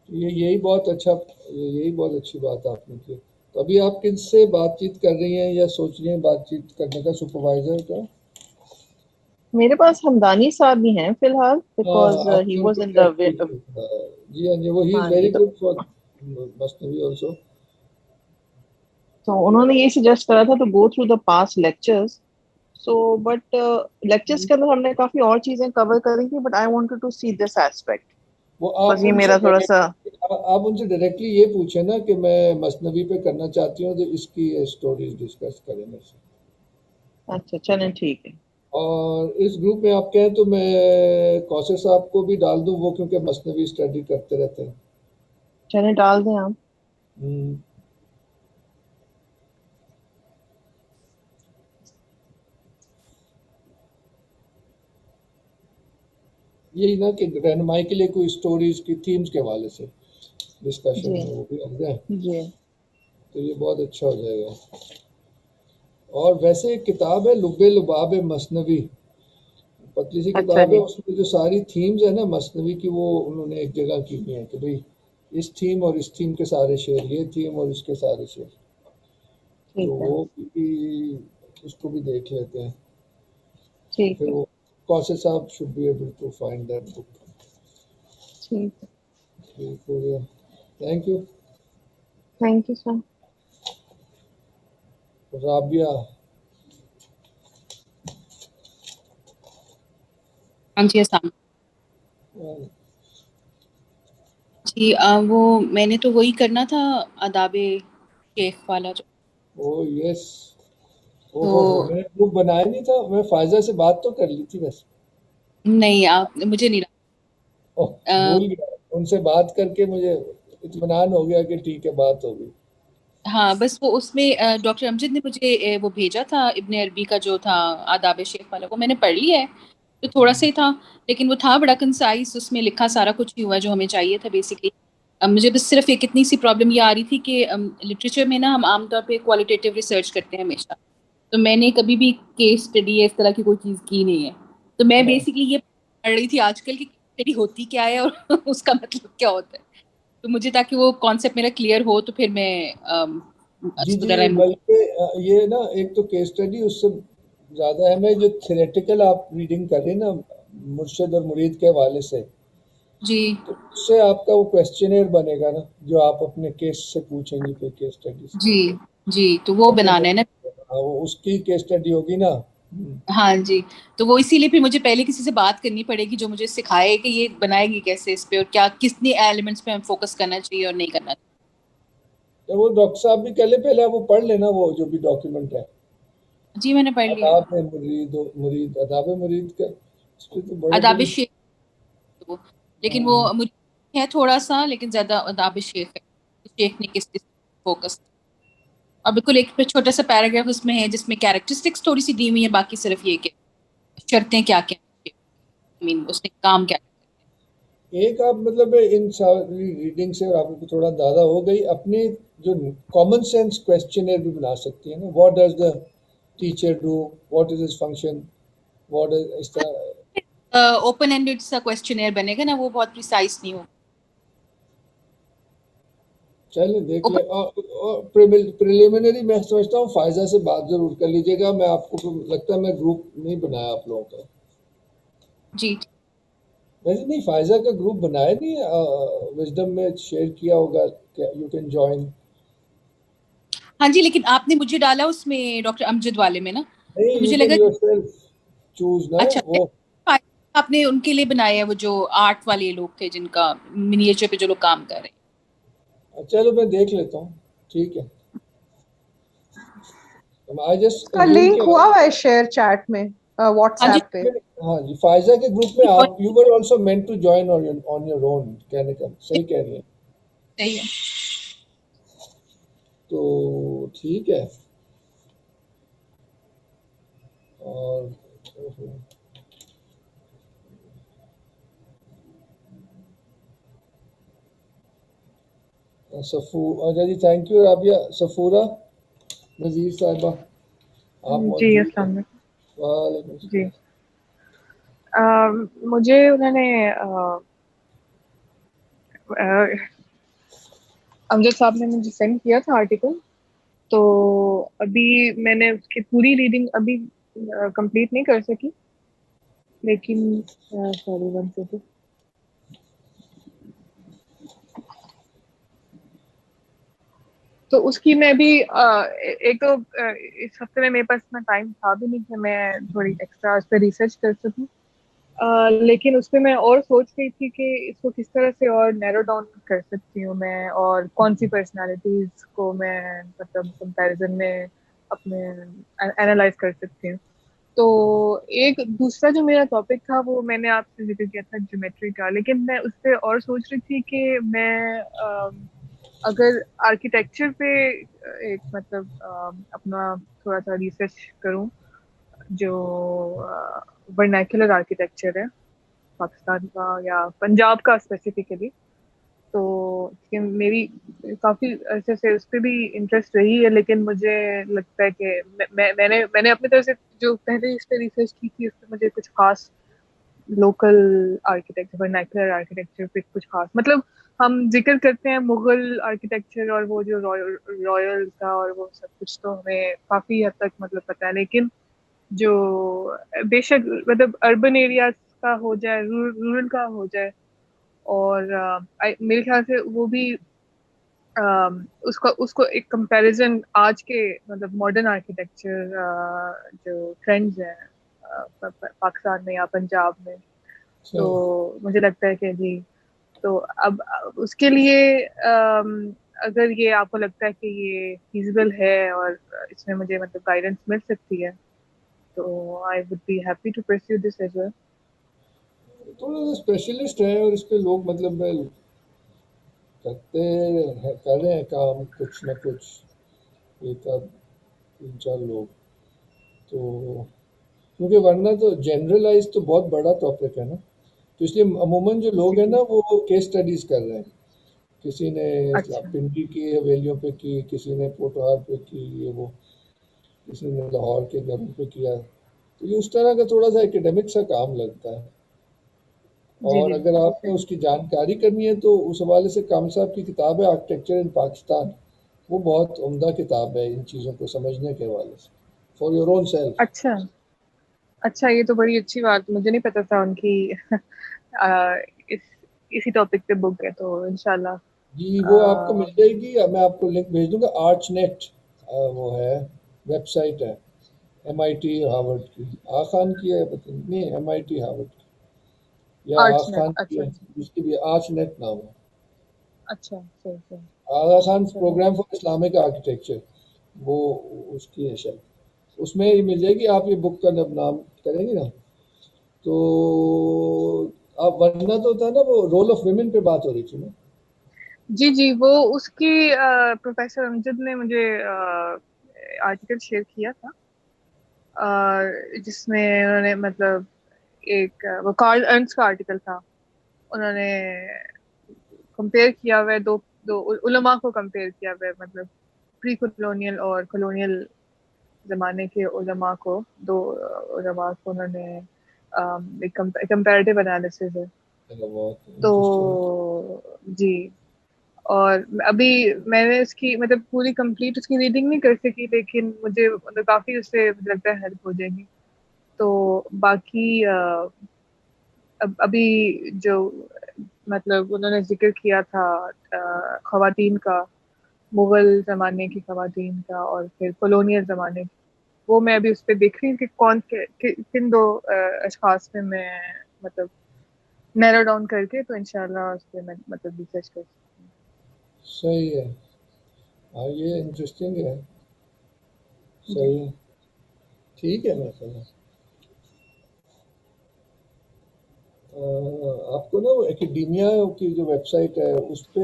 یہی بہت اچھی بات آپ نے کی. تو ابھی آپ کن سے بات چیت کر رہی ہیں یا سوچ رہی ہیں بات چیت کرنے کا, سپروائزر کا؟ میرے پاس ہمدانی صاحب بھی ہیں فی الحال because he was in the جی ہاں جی, وہ he is very good for Masnavi also. تو انہوں نے یہ سجیسٹ کرا تھا to go through the past lectures. So but lectures کے اندر ہم نے کافی اور چیزیں cover کری تھی, but I wanted to see this aspect. وہ بس یہ میرا تھوڑا سا, آپ ان سے ڈائریکٹلی یہ پوچھیں نا کہ میں مثنوی پہ کرنا چاہتی ہوں تو اس کی اسٹوریز ڈسکس کریں میرے سے. اچھا چلیں ٹھیک ہے. اور اس گروپ میں آپ کہیں تو میں کوثر صاحب کو بھی ڈال دوں, وہ کیونکہ مثنوی اسٹڈی کرتے رہتے ہیں. چلیں ڈال دیں آپ. یہی نا کہ رہنمائی کے لیے کوئی اسٹوریز کی تھیمز کے حوالے سے ڈسکشن ہے وہ بھی ہو جائے تو یہ بہت اچھا ہو جائے گا. اور ویسے ایک کتاب ہے لب لباب مثنوی, پتلی سی کتاب ہے, اس میں جو ساری تھیمز ہیں نا مثنوی کی وہ انہوں نے ایک جگہ کی ہوئی ہیں کہ بھئی اس تھیم اور اس تھیم کے سارے شعر, یہ تھیم اور اس کے سارے شعر, تو وہ بھی اس کو بھی دیکھ لیتے ہیں. پھر وہ کوثر صاحب should be able to find that book. ٹھیک ہو گیا, thank you. Thank you sir. Rabia. ہاں جی السلام. جی وہ میں نے تو وہی کرنا تھا آداب شیخ والا جو. او یس, میں نے گروپ بنایا نہیں تھا, میں فائزہ سے بات تو کر لی تھی بس. نہیں آپ مجھے نہیں بھول گیا, ان سے بات کر کے مجھے اطمینان ہو گیا کہ ٹھیک ہے بات ہوگی. ہاں بس وہ اس میں ڈاکٹر امجد نے مجھے وہ بھیجا تھا ابن عربی کا جو تھا آداب شیخ والا, وہ میں نے پڑھ لیا ہے تو تھوڑا سا ہی تھا, لیکن وہ تھا بڑا کنسائز, اس میں لکھا سارا کچھ ہی ہوا جو ہمیں چاہیے تھا بیسکلی. مجھے بس صرف ایک اتنی سی پرابلم یہ آ رہی تھی کہ لٹریچر میں نا ہم عام طور پہ کوالٹیٹیو ریسرچ کرتے ہیں ہمیشہ, تو میں نے کبھی بھی کیس اسٹڈی اس طرح کی کوئی چیز کی نہیں ہے. تو میں بیسکلی یہ پڑھ رہی تھی آج کل کی اسٹڈی ہوتی کیا ہے اور اس کا مطلب کیا ہوتا ہے, تو مجھے تاکہ وہ کانسیپٹ میرا کلیئر ہو تو پھر میں جی بلکہ یہ نا ایک تو کیس اسٹڈی اس سے زیادہ اہم ہے جو تھیوریٹیکل آپ ریڈنگ کر رہے ہیں نا مرشد اور مرید کے حوالے سے, جی تو اس سے آپ کا وہ کویسچنئر بنے گا نا جو آپ اپنے کیس سے پوچھیں گی پھر کیس اسٹڈی سے. جی تو وہ بنانا ہے نا, وہ اس کی کیس اسٹڈی ہوگی نا. ہاں جی, تو وہ اسی لیے پھر مجھے پہلے کسی سے بات کرنی پڑے گی جو مجھے سکھائے کہ یہ بنائے گی کیسے اس پہ اور کیا کتنے ایلیمنٹس پہ ہم فوکس کرنا چاہیے اور نہیں کرنا چاہیے. وہ ڈاکٹر صاحب بھی کہہ لیں, پہلے وہ پڑھ لینا وہ جو بھی ڈاکیومنٹ ہے. جی میں نے پڑھ لیا. آداب مرید کا آداب شیخ, لیکن وہ ہے تھوڑا سا, لیکن زیادہ آداب شیخ ہے, شیخ نے کس فوکس. اور بالکل ایک چھوٹا سا پیراگراف اس میں ہے جس میں کیریکٹرسٹکس تھوڑی سی دی ہوئی ہیں, باقی صرف یہ کہ شرطیں کیا کیا, اس نے کام کیا. ایک آپ مطلب ان ساری ریڈنگ سے اور آپ کو تھوڑا اندازہ ہو گئی اپنے جو کامن سینس کویسچنر بھی بنا سکتی ہیں نا. What does the teacher do, what is his function, what is اس طرح اوپن اینڈڈ سا کویسچنئر بنے گا نا, وہ بہت پریسائز نہیں ہوگا. چلیں دیکھ لیں. پریلیمنری میں سمجھتا ہوں فائزہ سے بات ضرور کر لیجیے گا. میں آپ کو لگتا ہے میں گروپ نہیں بنایا آپ لوگوں کا. جی ویسے نہیں, فائزہ کا گروپ بنایا نہیں, وزڈم میں شیئر کیا ہوگا, یو کین جوائن. ہاں جی, لیکن آپ نے مجھے ڈالا اس میں ڈاکٹر امجد والے میں نا, تو نہیں, یو مجھے کین لگا یور سیلف چوز نا اچھا وہ. آپ نے ان کے لیے بنایا ہے, وہ جو آرٹ والے لوگ تھے جن کا منیچر پہ جو لوگ کام کر رہے ہیں. چلو میں دیکھ لیتا ہوں, ٹھیک ہے. اس کا لنک ہوا ہوا ہے شیئر چیٹ میں واٹس ہاں جی ایپ پہ. ہاں جی, فائزہ کے گروپ میں آپ you were also meant to join on your own, کہنے کا صحیح کہہ رہی ہیں. صحیح ہے. تو ٹھیک ہے. اور اچھا جی, تھینک یو رابعہ. صفورہ نذیر صاحبہ آپ جی موجود ہیں. السلام علیکم. وعلیکم جی السلام. مجھے انہوں نے امجد صاحب نے مجھے سینڈ کیا تھا آرٹیکل, تو ابھی میں نے اس کی پوری ریڈنگ ابھی کمپلیٹ نہیں کر سکی, لیکن سوری ون سیکنڈ. تو اس کی میں بھی ایک تو اس ہفتے میں میرے پاس اتنا ٹائم تھا بھی نہیں کہ میں تھوڑی ایکسٹرا اس پہ ریسرچ کر سکوں, لیکن اس پہ میں اور سوچ رہی تھی کہ اس کو کس طرح سے اور نیرو ڈاؤن کر سکتی ہوں میں, اور کون سی پرسنالٹیز کو میں مطلب کمپیریزن میں اپنے اینالائز کر سکتی ہوں. تو ایک دوسرا جو میرا ٹاپک تھا وہ میں نے آپ سے ذکر کیا تھا جیومیٹری کا, لیکن میں اس پہ اور سوچ رہی تھی کہ میں اگر آرکیٹیکچر پہ ایک مطلب اپنا تھوڑا سا ریسرچ کروں, جو ورنیکولر آرکیٹیکچر ہے پاکستان کا یا پنجاب کا اسپیسیفکلی, تو میری کافی عرصے سے اس پہ بھی انٹرسٹ رہی ہے, لیکن مجھے لگتا ہے کہ میں نے اپنی طرف سے جو پہلے اس پہ ریسرچ کی تھی اس پہ مجھے کچھ خاص لوکل آرکیٹیکچر ورنیکولر آرکیٹیکچر پہ کچھ خاص, مطلب ہم ذکر کرتے ہیں مغل آرکیٹیکچر اور وہ جو رائل تھا اور وہ سب کچھ, تو ہمیں کافی حد تک مطلب پتہ ہے, لیکن جو بے شک مطلب اربن ایریاز کا ہو جائے, رورل کا ہو جائے, اور میرے خیال سے وہ بھی اس کو ایک کمپیریزن آج کے مطلب ماڈرن آرکیٹیکچر جو ٹرینڈز ہیں پاکستان میں یا پنجاب میں, تو مجھے لگتا ہے کہ جی, تو اب اس کے لیے اگر یہ آپ کو لگتا ہے کہ یہ فیزیبل ہے اور اس میں مجھے مطلب گائیڈنس مل سکتی ہے, تو I would be happy to perceive this as well. تھوڑا سا اسپیشلسٹ ہے اور اس پہ لوگ مطلب کر رہے ہیں کام کچھ نہ کچھ, ایک آدھ 3-4 لوگ. تو کیونکہ ورنہ تو جنرلائز تو بہت بڑا ٹاپک ہے نا, تو اس لیے عموماً جو لوگ ہیں نا وہ کیس اسٹڈیز کر رہے ہیں. کسی نے اچھا پنڈی کی حویلیوں پہ کی, کسی نے پوٹہار پہ کی, یہ وہ کسی نے لاہور کے گھروں پہ کیا. تو یہ اس طرح کا تھوڑا سا ایکیڈیمک سا کام لگتا ہے. جی اور جی اگر آپ نے صحیح. اس کی جانکاری کرنی ہے تو اس حوالے سے کام صاحب کی کتاب ہے آرکیٹیکچر ان پاکستان, وہ بہت عمدہ کتاب ہے ان چیزوں کو سمجھنے کے حوالے سے, فار یور اون سیلف. اچھا اچھا, یہ تو بڑی اچھی بات, مجھے نہیں پتا تھا ان کی اسی ٹاپک پہ بک ہے, تو انشاءاللہ جی وہ آپ کو مل جائے گی, میں آپ کو لنک بھیج دوں گا. آرچ نیٹ وہ ہے, ویب سائٹ ہے, MIT ہارورڈ کی. خان کی ہے نہیں, MIT ہارورڈ کی, یا آرٹس نیٹ. خان کی اچھا ہے, اچھا جس کی بھی آرچ نیٹ نام ہے. اچھا صحیح صحیح. آغا خان چلو پروگرام فار اسلامک آرکیٹیکچر, وہ اس کی ہے شاید, اس میں یہ مل جائے گی. آپ یہ بک کا جب نام کریں گے نا تو آپ, ورنہ تو ہوتا ہے نا وہ رول آف ویمن پہ بات ہو رہی تھی نا. جی جی, وہ اس کی پروفیسر امجد نے مجھے آرٹیکل شیئر کیا تھا, جس میں انہوں نے مطلب ایک وہ کارل ارنس کا آرٹیکل تھا, انہوں نے کمپیئر کیا ہوا ہے دو علماء کو کمپیئر کیا ہوا ہے، مطلب پری کولونیل اور کولونیل زمانے کے علماء کو، دو علماء کو انہوں نے ایک کمپیریٹیو انالیسز ہے تو جی. اور ابھی میں نے اس کی مطلب پوری کمپلیٹ اس کی ریڈنگ نہیں کر سکی، لیکن مجھے مطلب کافی اس سے لگتا ہے ہیلپ ہو جائے گی. تو باقی ابھی جو مطلب انہوں نے ذکر کیا تھا خواتین کا، مغل زمانے کی خواتین کا اور پھر کولونیل زمانے کی، وہ میں ابھی اس پہ دیکھ رہی ہوں کہ کن دو اشخاص پہ میں مطلب نیرو ڈاؤن کر کے، تو انشاءاللہ اس پہ میں مطلب ریسرچ کر سکتی ہوں. صحیح ہے. ہاں یہ انٹرسٹنگ ہے. صحیح ہے. ٹھیک ہے. میں آپ کو نا وہ ایکیڈیمیا کی جو ویب سائٹ ہے اس پہ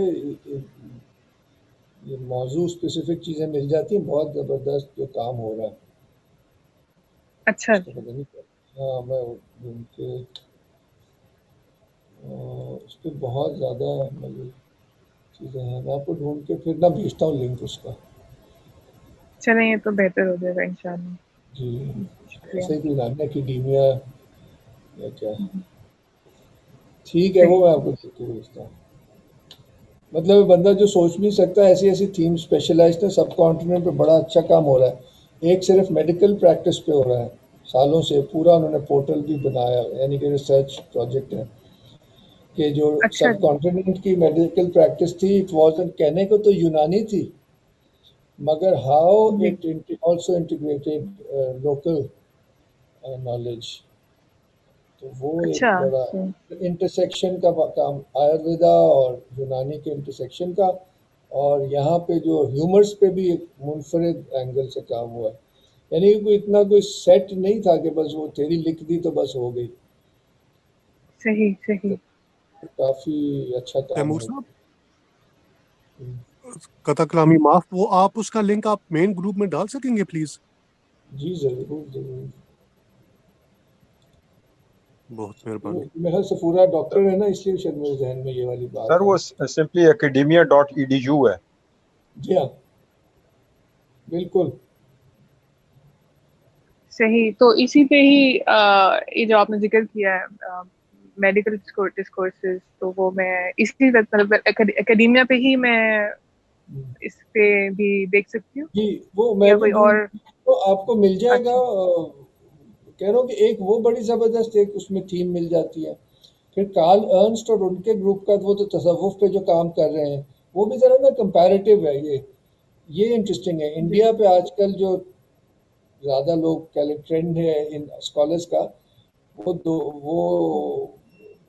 یہ موضوع اسپیسیفک چیزیں مل جاتی ہیں. بہت زبردست جو کام ہو رہا ہے. اچھا. ہاں میں ان کے اس پہ بہت زیادہ مطلب چیزیں ہیں. میں آپ کو ڈھونڈ کے پھر نہ بھیجتا ہوں لنک اس کا. چلیں یہ تو بہتر ہو جائے گا انشاءاللہ. جی ایسے کوئی نام ہے ایکیڈیمیا یا کیا. ٹھیک ہے وہ میں آپ کو دیکھ کے بھیجتا ہوں. مطلب بندہ جو سوچ نہیں سکتا ایسی ایسی تھیم اسپیشلائزڈ ہے. سب کانٹیننٹ پہ بڑا اچھا کام ہو رہا ہے. ایک صرف میڈیکل پریکٹس پہ ہو رہا ہے سالوں سے. پورا انہوں نے پورٹل بھی بنایا یعنی کہ ریسرچ پروجیکٹ ہے کہ جو سب کانٹیننٹ کی میڈیکل پریکٹس تھی اٹ واز کہنے کو تو یونانی تھی مگر how it also integrated local knowledge. تو وہ ایک بڑا انٹرسیکشن کا کام آیورویدا اور یونانی کے انٹرسیکشن کا. اور یہاں پہ جو ہیومرس پہ بھی ایک منفرد اینگل سے کام ہوا ہے. یعنی کوئی اتنا کوئی سیٹ نہیں تھا کہ بس وہ تھیری لکھ دی تو بس ہو گئی. صحیح صحیح. کافی اچھا کام تیمور ہے. صاحب قطع کلامی معاف، وہ آپ اس کا لنک آپ مین گروپ میں ڈال سکیں گے پلیز؟ جی ضرور ضرور. بہت مہربانی. میرا سفورا ڈاکٹر ہے نا اس لیے شاید میرے ذہن میں یہ والی بات سر وہ سمپلی academia.edu ہے. جی ہاں بالکل صحیح. تو اسی پہ ہی یہ جو آپ نے ذکر کیا ہے میڈیکل ڈسکورسز، تو وہ میں اسی مطلب اکیڈیمیا پہ ہی میں اس پہ بھی دیکھ سکتی ہوں. جی وہ میں کوئی اور تو آپ کو مل جائے گا. کہہ رہا ہوں کہ ایک وہ بڑی زبردست ایک اس میں تھیم مل جاتی ہے. پھر کارل ارنسٹ اور ان کے گروپ کا وہ تو تصوف پہ جو کام کر رہے ہیں وہ بھی ذرا نا کمپیریٹیو ہے. یہ انٹرسٹنگ ہے. انڈیا پہ آج کل جو زیادہ لوگ ٹرینڈ ہے ان اسکالرس کا وہ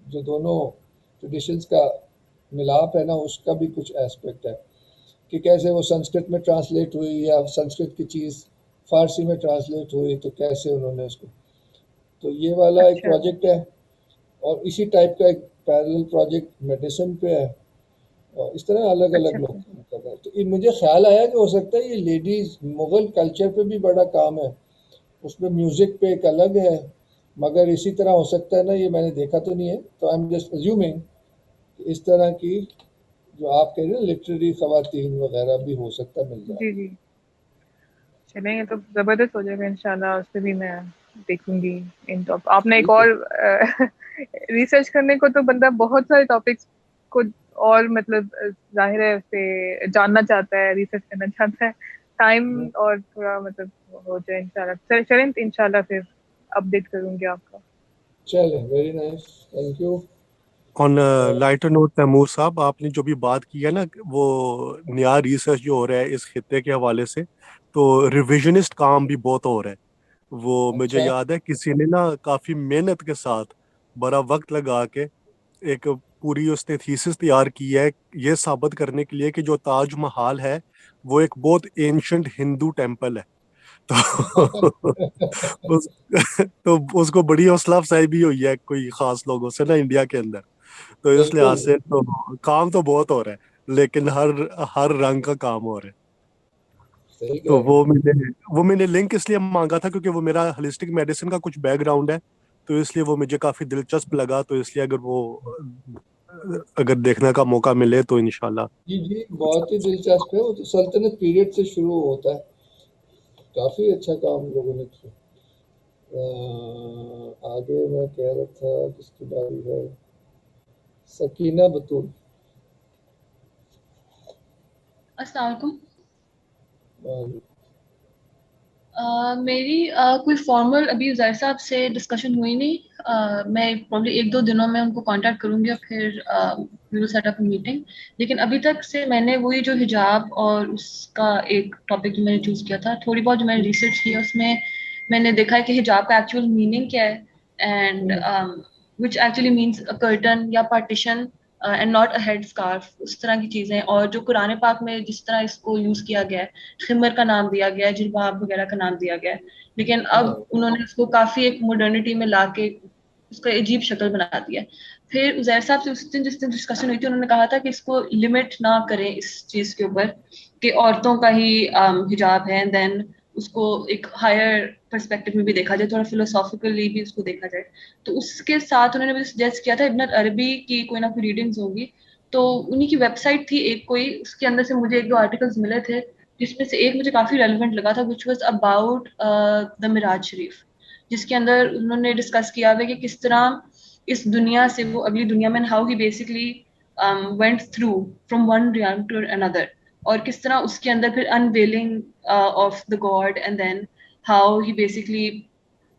جو دونوں ٹریڈیشنس کا ملاپ ہے نا اس کا بھی کچھ ایسپیکٹ ہے کہ کیسے وہ سنسکرت میں ٹرانسلیٹ ہوئی یا سنسکرت کی چیز فارسی میں ٹرانسلیٹ ہوئی تو کیسے انہوں نے اس کو. تو یہ والا ایک پروجیکٹ ہے. اور اسی ٹائپ کا ایک پیرل پروجیکٹ میڈیسن پہ ہے. اور اس طرح الگ الگ لوگ کام کر رہے ہیں. تو مجھے خیال آیا کہ ہو سکتا ہے یہ لیڈیز مغل کلچر پہ بھی بڑا کام ہے. اس میں میوزک پہ ایک الگ ہے مگر اسی طرح ہو سکتا ہے نا. یہ میں نے دیکھا تو نہیں ہے تو آئی ایم جسٹ ازیومنگ کہ اس طرح کی جو آپ کہہ رہے ہیں لٹریری خواتین وغیرہ بھی ہو سکتا ہے مل جائے. جی جی چلیں یہ تو زبردست ہو جائے گا انشاءاللہ. اس پہ بھی میں دیکھوں گی. آپ نے ایک اور ریسرچ کرنے کو تو بندہ بہت سارے ٹاپکس کو اور مطلب ظاہر ہے اس پہ جاننا چاہتا ہے، ریسرچ کرنا چاہتا ہے. ٹائم اور تھوڑا مطلب ہو جائے انشاءاللہ. چلیں انشاءاللہ پھر اپڈیٹ کروں گی آپ کا. چلیں very nice. Thank you. On lighter note Taimur sahab, آپ نے جو بھی بات کی ہے نا وہ نیا ریسرچ جو ہو رہا ہے اس خطے کے حوالے سے، تو ریویژنسٹ کام بھی بہت ہو رہا ہے. وہ مجھے یاد ہے کسی نے نا کافی محنت کے ساتھ بڑا وقت لگا کے ایک پوری اس نے تھیسس تیار کی ہے یہ ثابت کرنے کے لیے کہ جو تاج محل ہے وہ ایک بہت اینشنٹ ہندو ٹیمپل ہے. تو اس کو بڑی حوصلہ افزائی بھی ہوئی ہے کوئی خاص لوگوں سے نا انڈیا کے اندر. تو اس لحاظ سے تو کام تو بہت ہو رہا ہے لیکن ہر رنگ کا کام ہو رہا ہے. تو وہ میں نے لنک اس لیے مانگا تھا کیونکہ وہ میرا ہولسٹک میڈیسن کا کچھ بیک گراؤنڈ ہے تو اس لیے وہ مجھے کافی دلچسپ لگا, تو اس لیے اگر دیکھنے کا موقع ملے تو انشاءاللہ. جی بہت ہی دلچسپ ہے. وہ تو سلطنت پیریڈ سے شروع ہوتا ہے. کافی اچھا کام لوگوں نے کیا. آگے میں کہہ رہا تھا جس کی باری ہے سکینہ بطول. السلام علیکم. میری کوئی فارمل ابھی عزیر صاحب سے ڈسکشن ہوئی نہیں. میں پرابلی 1-2 دنوں میں ان کو کانٹیکٹ کروں گی اور پھر وی ول سیٹ اپ اے میٹنگ. لیکن ابھی تک سے میں نے وہی جو حجاب اور اس کا ایک ٹاپک جو میں نے چوز کیا تھا, تھوڑی بہت جو میں نے ریسرچ کی اس میں میں نے دیکھا ہے کہ حجاب کا ایکچوئل میننگ کیا ہے, and which actually means curtain یا partition and not a head scarf, اس طرح کی چیزیں. اور جو قرآن پاک میں جس طرح اس کو یوز کیا گیا ہے, خمر کا نام دیا گیا ہے, جلباب وغیرہ کا نام دیا گیا ہے, لیکن اب انہوں نے اس کو کافی ایک ماڈرنٹی میں لا کے اس کو عجیب شکل بنا دیا. پھر عزیر صاحب سے جس دن ڈسکشن ہوئی تھی انہوں نے کہا تھا کہ اس کو لمٹ نہ کریں اس چیز کے اوپر کہ عورتوں کا ہی حجاب ہے, دین اس کو ایک ہائر پرسپیکٹو میں بھی دیکھا جائے, تھوڑا فلوسافیکلی بھی اس کو دیکھا جائے. تو اس کے ساتھ انہوں نے مجھے سجیسٹ کیا تھا ابن عربی کی کوئی نہ کوئی ریڈنگز ہوگی, تو انہی کی ویب سائٹ تھی ایک کوئی, اس کے اندر سے مجھے 1-2 آرٹیکلز ملے تھے جس میں سے ایک مجھے کافی ریلیونٹ لگا تھا, وچ واز اباؤٹ دا معراج شریف, جس کے اندر انہوں نے ڈسکس کیا ہوا کہ کس طرح اس دنیا سے وہ اگلی دنیا میں, how he basically went through from one realm to another, اور کس طرح اس کے اندر پھر unveiling of the God, and then how he basically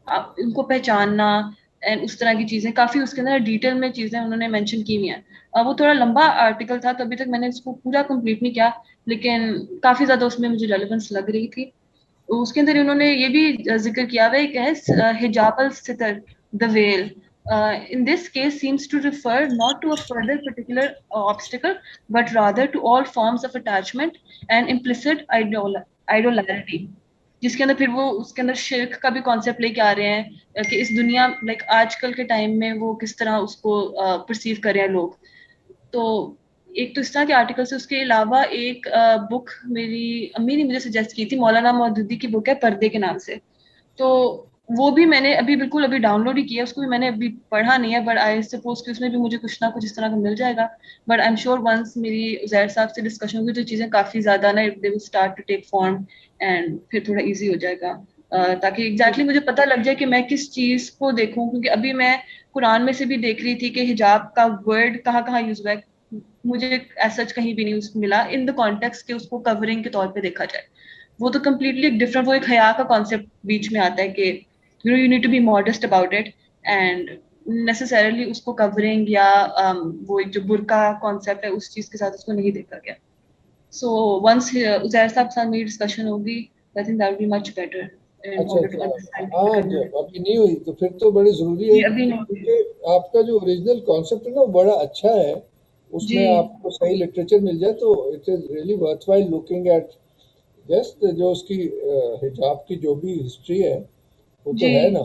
ان کو پہچاننا اینڈ اس طرح کی چیزیں, کافی اس کے اندر ڈیٹیل میں چیزیں انہوں نے مینشن کی ہوئی ہیں. وہ تھوڑا لمبا آرٹیکل تھا تو ابھی تک میں نے اس کو پورا کمپلیٹ نہیں کیا, لیکن کافی زیادہ اس میں مجھے ریلیونس لگ رہی تھی. اس کے اندر انہوں نے یہ بھی ذکر کیا ہوا ہے کہ حجاب الستر, the veil, in this case seems to refer not to a further particular obstacle but rather to all forms of attachment and implicit idolatry, جس کے اندر پھر وہ اس کے اندر شرک کا بھی کانسیپٹ لے کے آ رہے ہیں کہ اس دنیا لائک آج کل کے ٹائم میں وہ کس طرح اس کو پرسیو کر رہے ہیں لوگ. تو ایک تو اس طرح کے آرٹیکل سے, اس کے علاوہ ایک بک میری امی نے مجھے سجیسٹ کی تھی, مولانا مودودی کی بک ہے پردے کے نام سے, تو وہ بھی میں نے ابھی بالکل ڈاؤن لوڈ ہی کیا, اس کو بھی میں نے ابھی پڑھا نہیں ہے, بٹ آئی سپوز کہ اس میں بھی مجھے کچھ نہ کچھ اس طرح کا مل جائے گا. But I am sure once میری عزیر صاحب سے ڈسکشن ہوگی تو چیزیں کافی زیادہ نا they will start to take form and پھر تھوڑا ایزی ہو جائے گا, تاکہ ایگزیکٹلی مجھے پتہ لگ جائے کہ میں کس چیز کو دیکھوں, کیونکہ ابھی میں قرآن میں سے بھی دیکھ رہی تھی کہ حجاب کا ورڈ کہاں کہاں یوز ہوا ہے, مجھے ایز سچ کہیں بھی نہیں ملا ان دا کانٹیکسٹ کہ اس کو کورنگ کے طور پہ دیکھا جائے. وہ تو کمپلیٹلی ایک ڈفرنٹ, وہ ایک حیا کا کانسیپٹ بیچ میں آتا ہے کہ you need to be modest about it, and necessarily اس کو کورنگ یا وہ ایک جو برقع کانسیپٹ ہے اس چیز کے ساتھ اس کو نہیں دیکھا گیا. سو ونس عزیر صاحب سے میری ڈسکشن ہوگی I think that will be much better. ہاں ابھی نہیں ہوئی تو پھر تو بڑی ضروری ہے, کیونکہ آپ کا جو اوریجنل کانسیپٹ ہے نا وہ بڑا اچھا ہے, اس میں آپ کو صحیح لٹریچر مل جائے تو it is really worth while looking at just جو اس کی حجاب کی جو بھی ہسٹری ہے وہ تو ہے نا,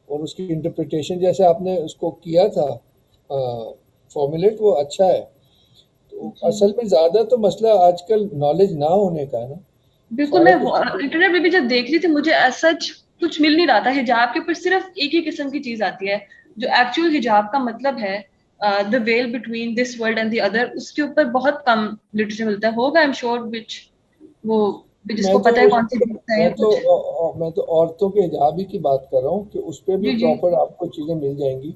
اور اس کی انٹرپریٹیشن جیسے آپ نے اس کو کیا تھا فارمولیٹ, وہ اچھا ہے. تو اصل میں زیادہ تو مسئلہ آج کل نالج نہ ہونے کا ہے نا. بالکل, میں انٹرنیٹ پہ بھی جب دیکھ رہی تھی مجھے ایسا کچھ مل نہیں رہا تھا. حجاب کے اوپر صرف ایک ہی قسم کی چیز آتی ہے جو ایکچوئل حجاب کا مطلب ہے, the veil between this world and the other, اس کے اوپر بہت کم لٹریچر ملتا ہے. ہوگا I'm sure which وہ جس کو پتہ ہے کون سی میں تو عورتوں کے حجاب ہی کی بات کر رہا ہوں کہ اس پہ بھی پراپر آپ کو چیزیں مل جائیں گی,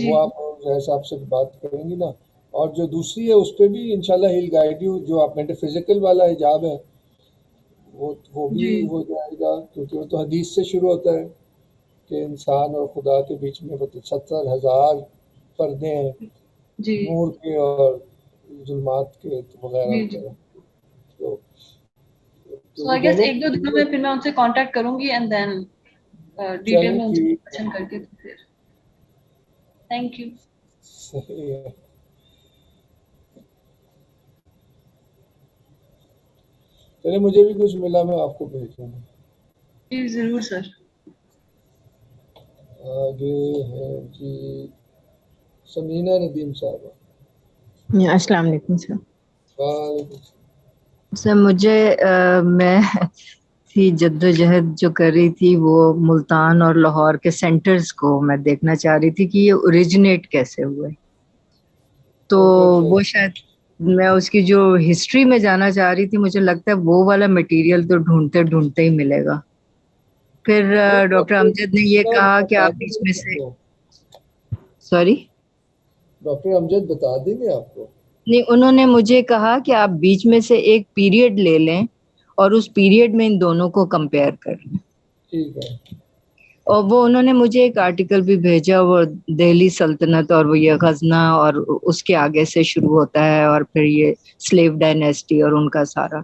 وہ آپ ظاہر صاحب سے بات کریں گی نا. اور جو دوسری ہے اس پہ بھی انشاءاللہ ہیل گائیڈ یو, جو آپ میٹا فزیکل والا حجاب ہے وہ بھی ہو جائے گا, کیونکہ وہ تو حدیث سے شروع ہوتا ہے کہ انسان اور خدا کے بیچ میں 70,000 پردے ہیں, نور کے اور ظلمات کے وغیرہ. So I guess 1-2 دنوں میں پھر میں ان سے کانٹیکٹ کروں گی اینڈ دین ڈیٹیل میں ان سے ڈسکشن کر کے پھر تھینک یو. صحیح ہے. چلے مجھے بھی کچھ ملا میں آپ کو بھیج دوں گا. جی ضرور سر. آگے ہے جی سمینہ ندیم صاحبہ. السلام علیکم سر. وعلیکم السلام. سر مجھے میں تھی جدوجہد جو کر رہی تھی وہ ملتان اور لاہور کے سینٹرز کو میں دیکھنا چاہ رہی تھی کہ یہ اوریجنیٹ کیسے ہوئے. تو وہ شاید میں اس کی جو ہسٹری میں جانا چاہ رہی تھی, مجھے لگتا ہے وہ والا مٹیریل تو ڈھونڈتے ڈھونڈتے ہی ملے گا. پھر ڈاکٹر امجد نے یہ کہا کہ آپ بیچ میں سے, سوری ڈاکٹر امجد بتا دیں گے آپ کو. نہیں, انہوں نے مجھے کہا کہ آپ بیچ میں سے ایک پیریڈ لے لیں اور اس پیریڈ میں ان دونوں کو کمپیئر کر لیں. ٹھیک ہے. اور وہ انہوں نے مجھے ایک آرٹیکل بھی بھیجا, وہ دہلی سلطنت اور وہ یہ غزنہ اور اس کے آگے سے شروع ہوتا ہے اور پھر یہ سلیو ڈائنیسٹی اور ان کا سارا.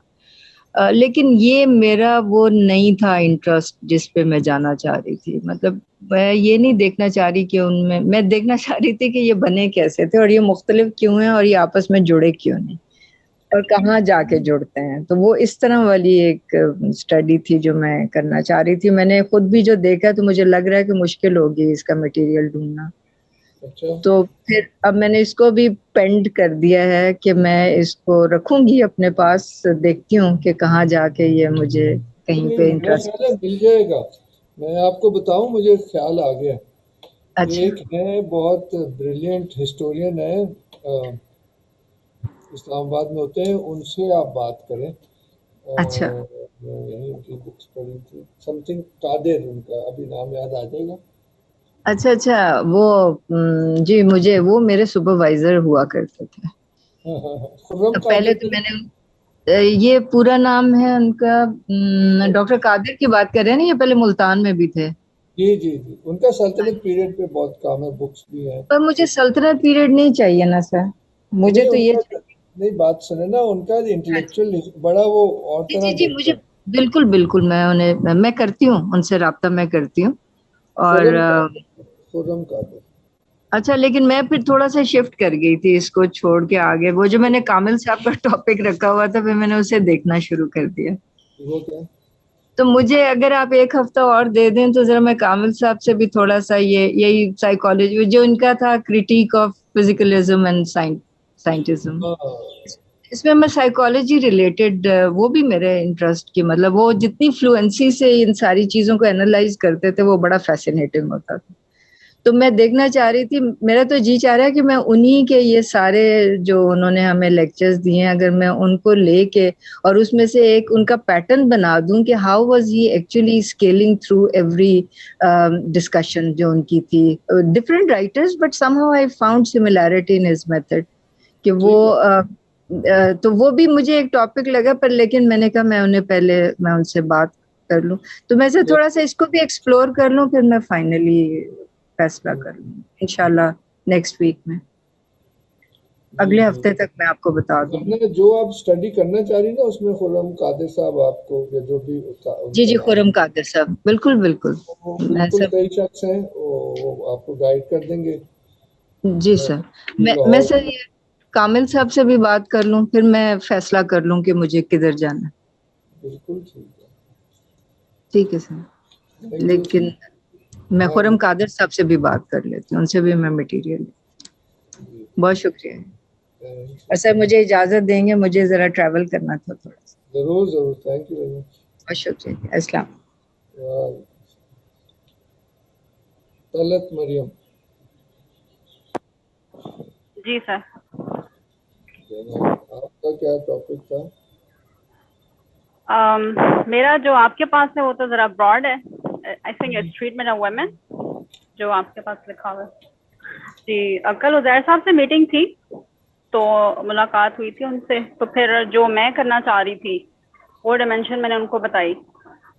لیکن یہ میرا وہ نہیں تھا انٹرسٹ جس پہ میں جانا چاہ رہی تھی. مطلب میں یہ نہیں دیکھنا چاہ رہی کہ ان میں دیکھنا چاہ رہی تھی کہ یہ بنے کیسے تھے اور یہ مختلف کیوں ہیں اور یہ آپس میں جڑے کیوں نہیں اور کہاں جا کے جڑتے ہیں. تو وہ اس طرح والی ایک اسٹڈی تھی جو میں کرنا چاہ رہی تھی. میں نے خود بھی جو دیکھا تو مجھے لگ رہا ہے کہ مشکل ہوگی اس کا مٹیریل ڈھونڈنا. تو پھر اب میں نے اس کو بھی پینڈ کر دیا ہے کہ میں اس کو رکھوں گی اپنے پاس, دیکھتی ہوں کہ کہاں جا کے یہ مجھے کہیں پہ انٹرسٹ مل جائے گا. میں آپ کو بتاؤں, مجھے خیال آ گیا. ایک ہے بہت بریلینٹ ہسٹورین ہے, اسلام آباد میں ہوتے ہیں, ان سے آپ بات کریں. اچھا, یہیں کی بکس پڑھی تھی, سم تھنگ قادر ان کا, ابھی نام یاد آ جائے گا. اچھا اچھا, وہ جی مجھے وہ میرے سپروائزر ہوا کرتے تھے. پہلے تو میں نے یہ پورا نام ہے ان کا ڈاکٹر قادر کی بات کر رہے ہیں نا, یہ پہلے ملتان میں بھی تھے. جی جی جی, ان کا سلطنت پیریڈ پہ بہت کام ہے, بکس بھی ہیں. پر مجھے سلطنت پیریڈ نہیں چاہیے نا سر, مجھے تو یہ نہیں, بات سنیں نا, ان کا انٹلیکچوئل بڑا وہ اور طرح جی مجھے بالکل بالکل, میں کرتی ہوں ان سے رابطہ, میں کرتی ہوں. اور خرم قادر. اچھا, لیکن میں پھر تھوڑا سا شفٹ کر گئی تھی اس کو چھوڑ کے آگے. وہ جو میں نے کامل صاحب کا ٹاپک رکھا ہوا تھا, پھر میں نے اسے دیکھنا شروع کر دیا. وہ کیا؟ تو مجھے اگر آپ ایک ہفتہ اور دے دیں تو ذرا میں کامل صاحب سے بھی تھوڑا سا یہی سائیکالوجی جو ان کا تھا, کرٹیک آف فزیکلزم اینڈ سائنٹزم, اس میں سائیکالوجی ریلیٹڈ وہ بھی میرے انٹرسٹ کی, مطلب وہ جتنی فلوئنسی سے ان ساری چیزوں کو اینالائز کرتے تھے وہ بڑا فیسینیٹنگ ہوتا تھا. تو میں دیکھنا چاہ رہی تھی, میرا تو جی چاہ رہا ہے کہ میں انہی کے یہ سارے جو انہوں نے ہمیں لیکچرز دیے ہیں, اگر میں ان کو لے کے اور اس میں سے ایک ان کا پیٹرن بنا دوں کہ how was he actually scaling through every discussion جو ان کی تھی. Different writers but some how I found similarity in his method, کہ وہ تو وہ بھی مجھے ایک ٹاپک لگا. پر لیکن میں نے کہا میں انہیں پہلے میں ان سے بات کر لوں, تو میں سے تھوڑا سا اس کو بھی ایکسپلور کر لوں, پھر میں فائنلی فیصلہ کر لوں انشاءاللہ نیکسٹ ویک میں, اگلے ہفتے تک میں آپ کو بتا دوں. جو آپ اسٹڈی کرنا چاہ رہی نا, اس میں خرم قادر صاحب آپ کو جو بھی جی خرم قادر صاحب, بالکل بالکل بالکل کئی شخص ہیں, وہ آپ کو گائیڈ کر دیں گے. جی سر, میں سر یہ کامل صاحب سے بھی بات کر لوں, پھر میں فیصلہ کر لوں کہ مجھے کدھر جانا. بالکل ٹھیک ہے سر, لیکن میں خرم قادر صاحب سے بھی بات کر لیتی ہوں, ان سے بھی میں مٹیریل. بہت شکریہ. اور سر مجھے اجازت دیں گے, مجھے ذرا ٹریول کرنا تھا تھوڑا سا. ضرور ضرور, تھینک یو ویری مچ. بہت شکریہ, السلام. طلعت مریم. جی سر. آپ کا کیا ٹاپک تھا؟ میرا جو آپ کے پاس ہے وہ تو ذرا براڈ ہے. I think it's treatment of women جو آپ کے پاس لکھا ہوا ہے. جی, کل عزیر صاحب سے میٹنگ تھی تو ملاقات ہوئی تھی ان سے, تو پھر جو میں کرنا چاہ رہی تھی وہ ڈائمینشن میں نے ان کو بتائی,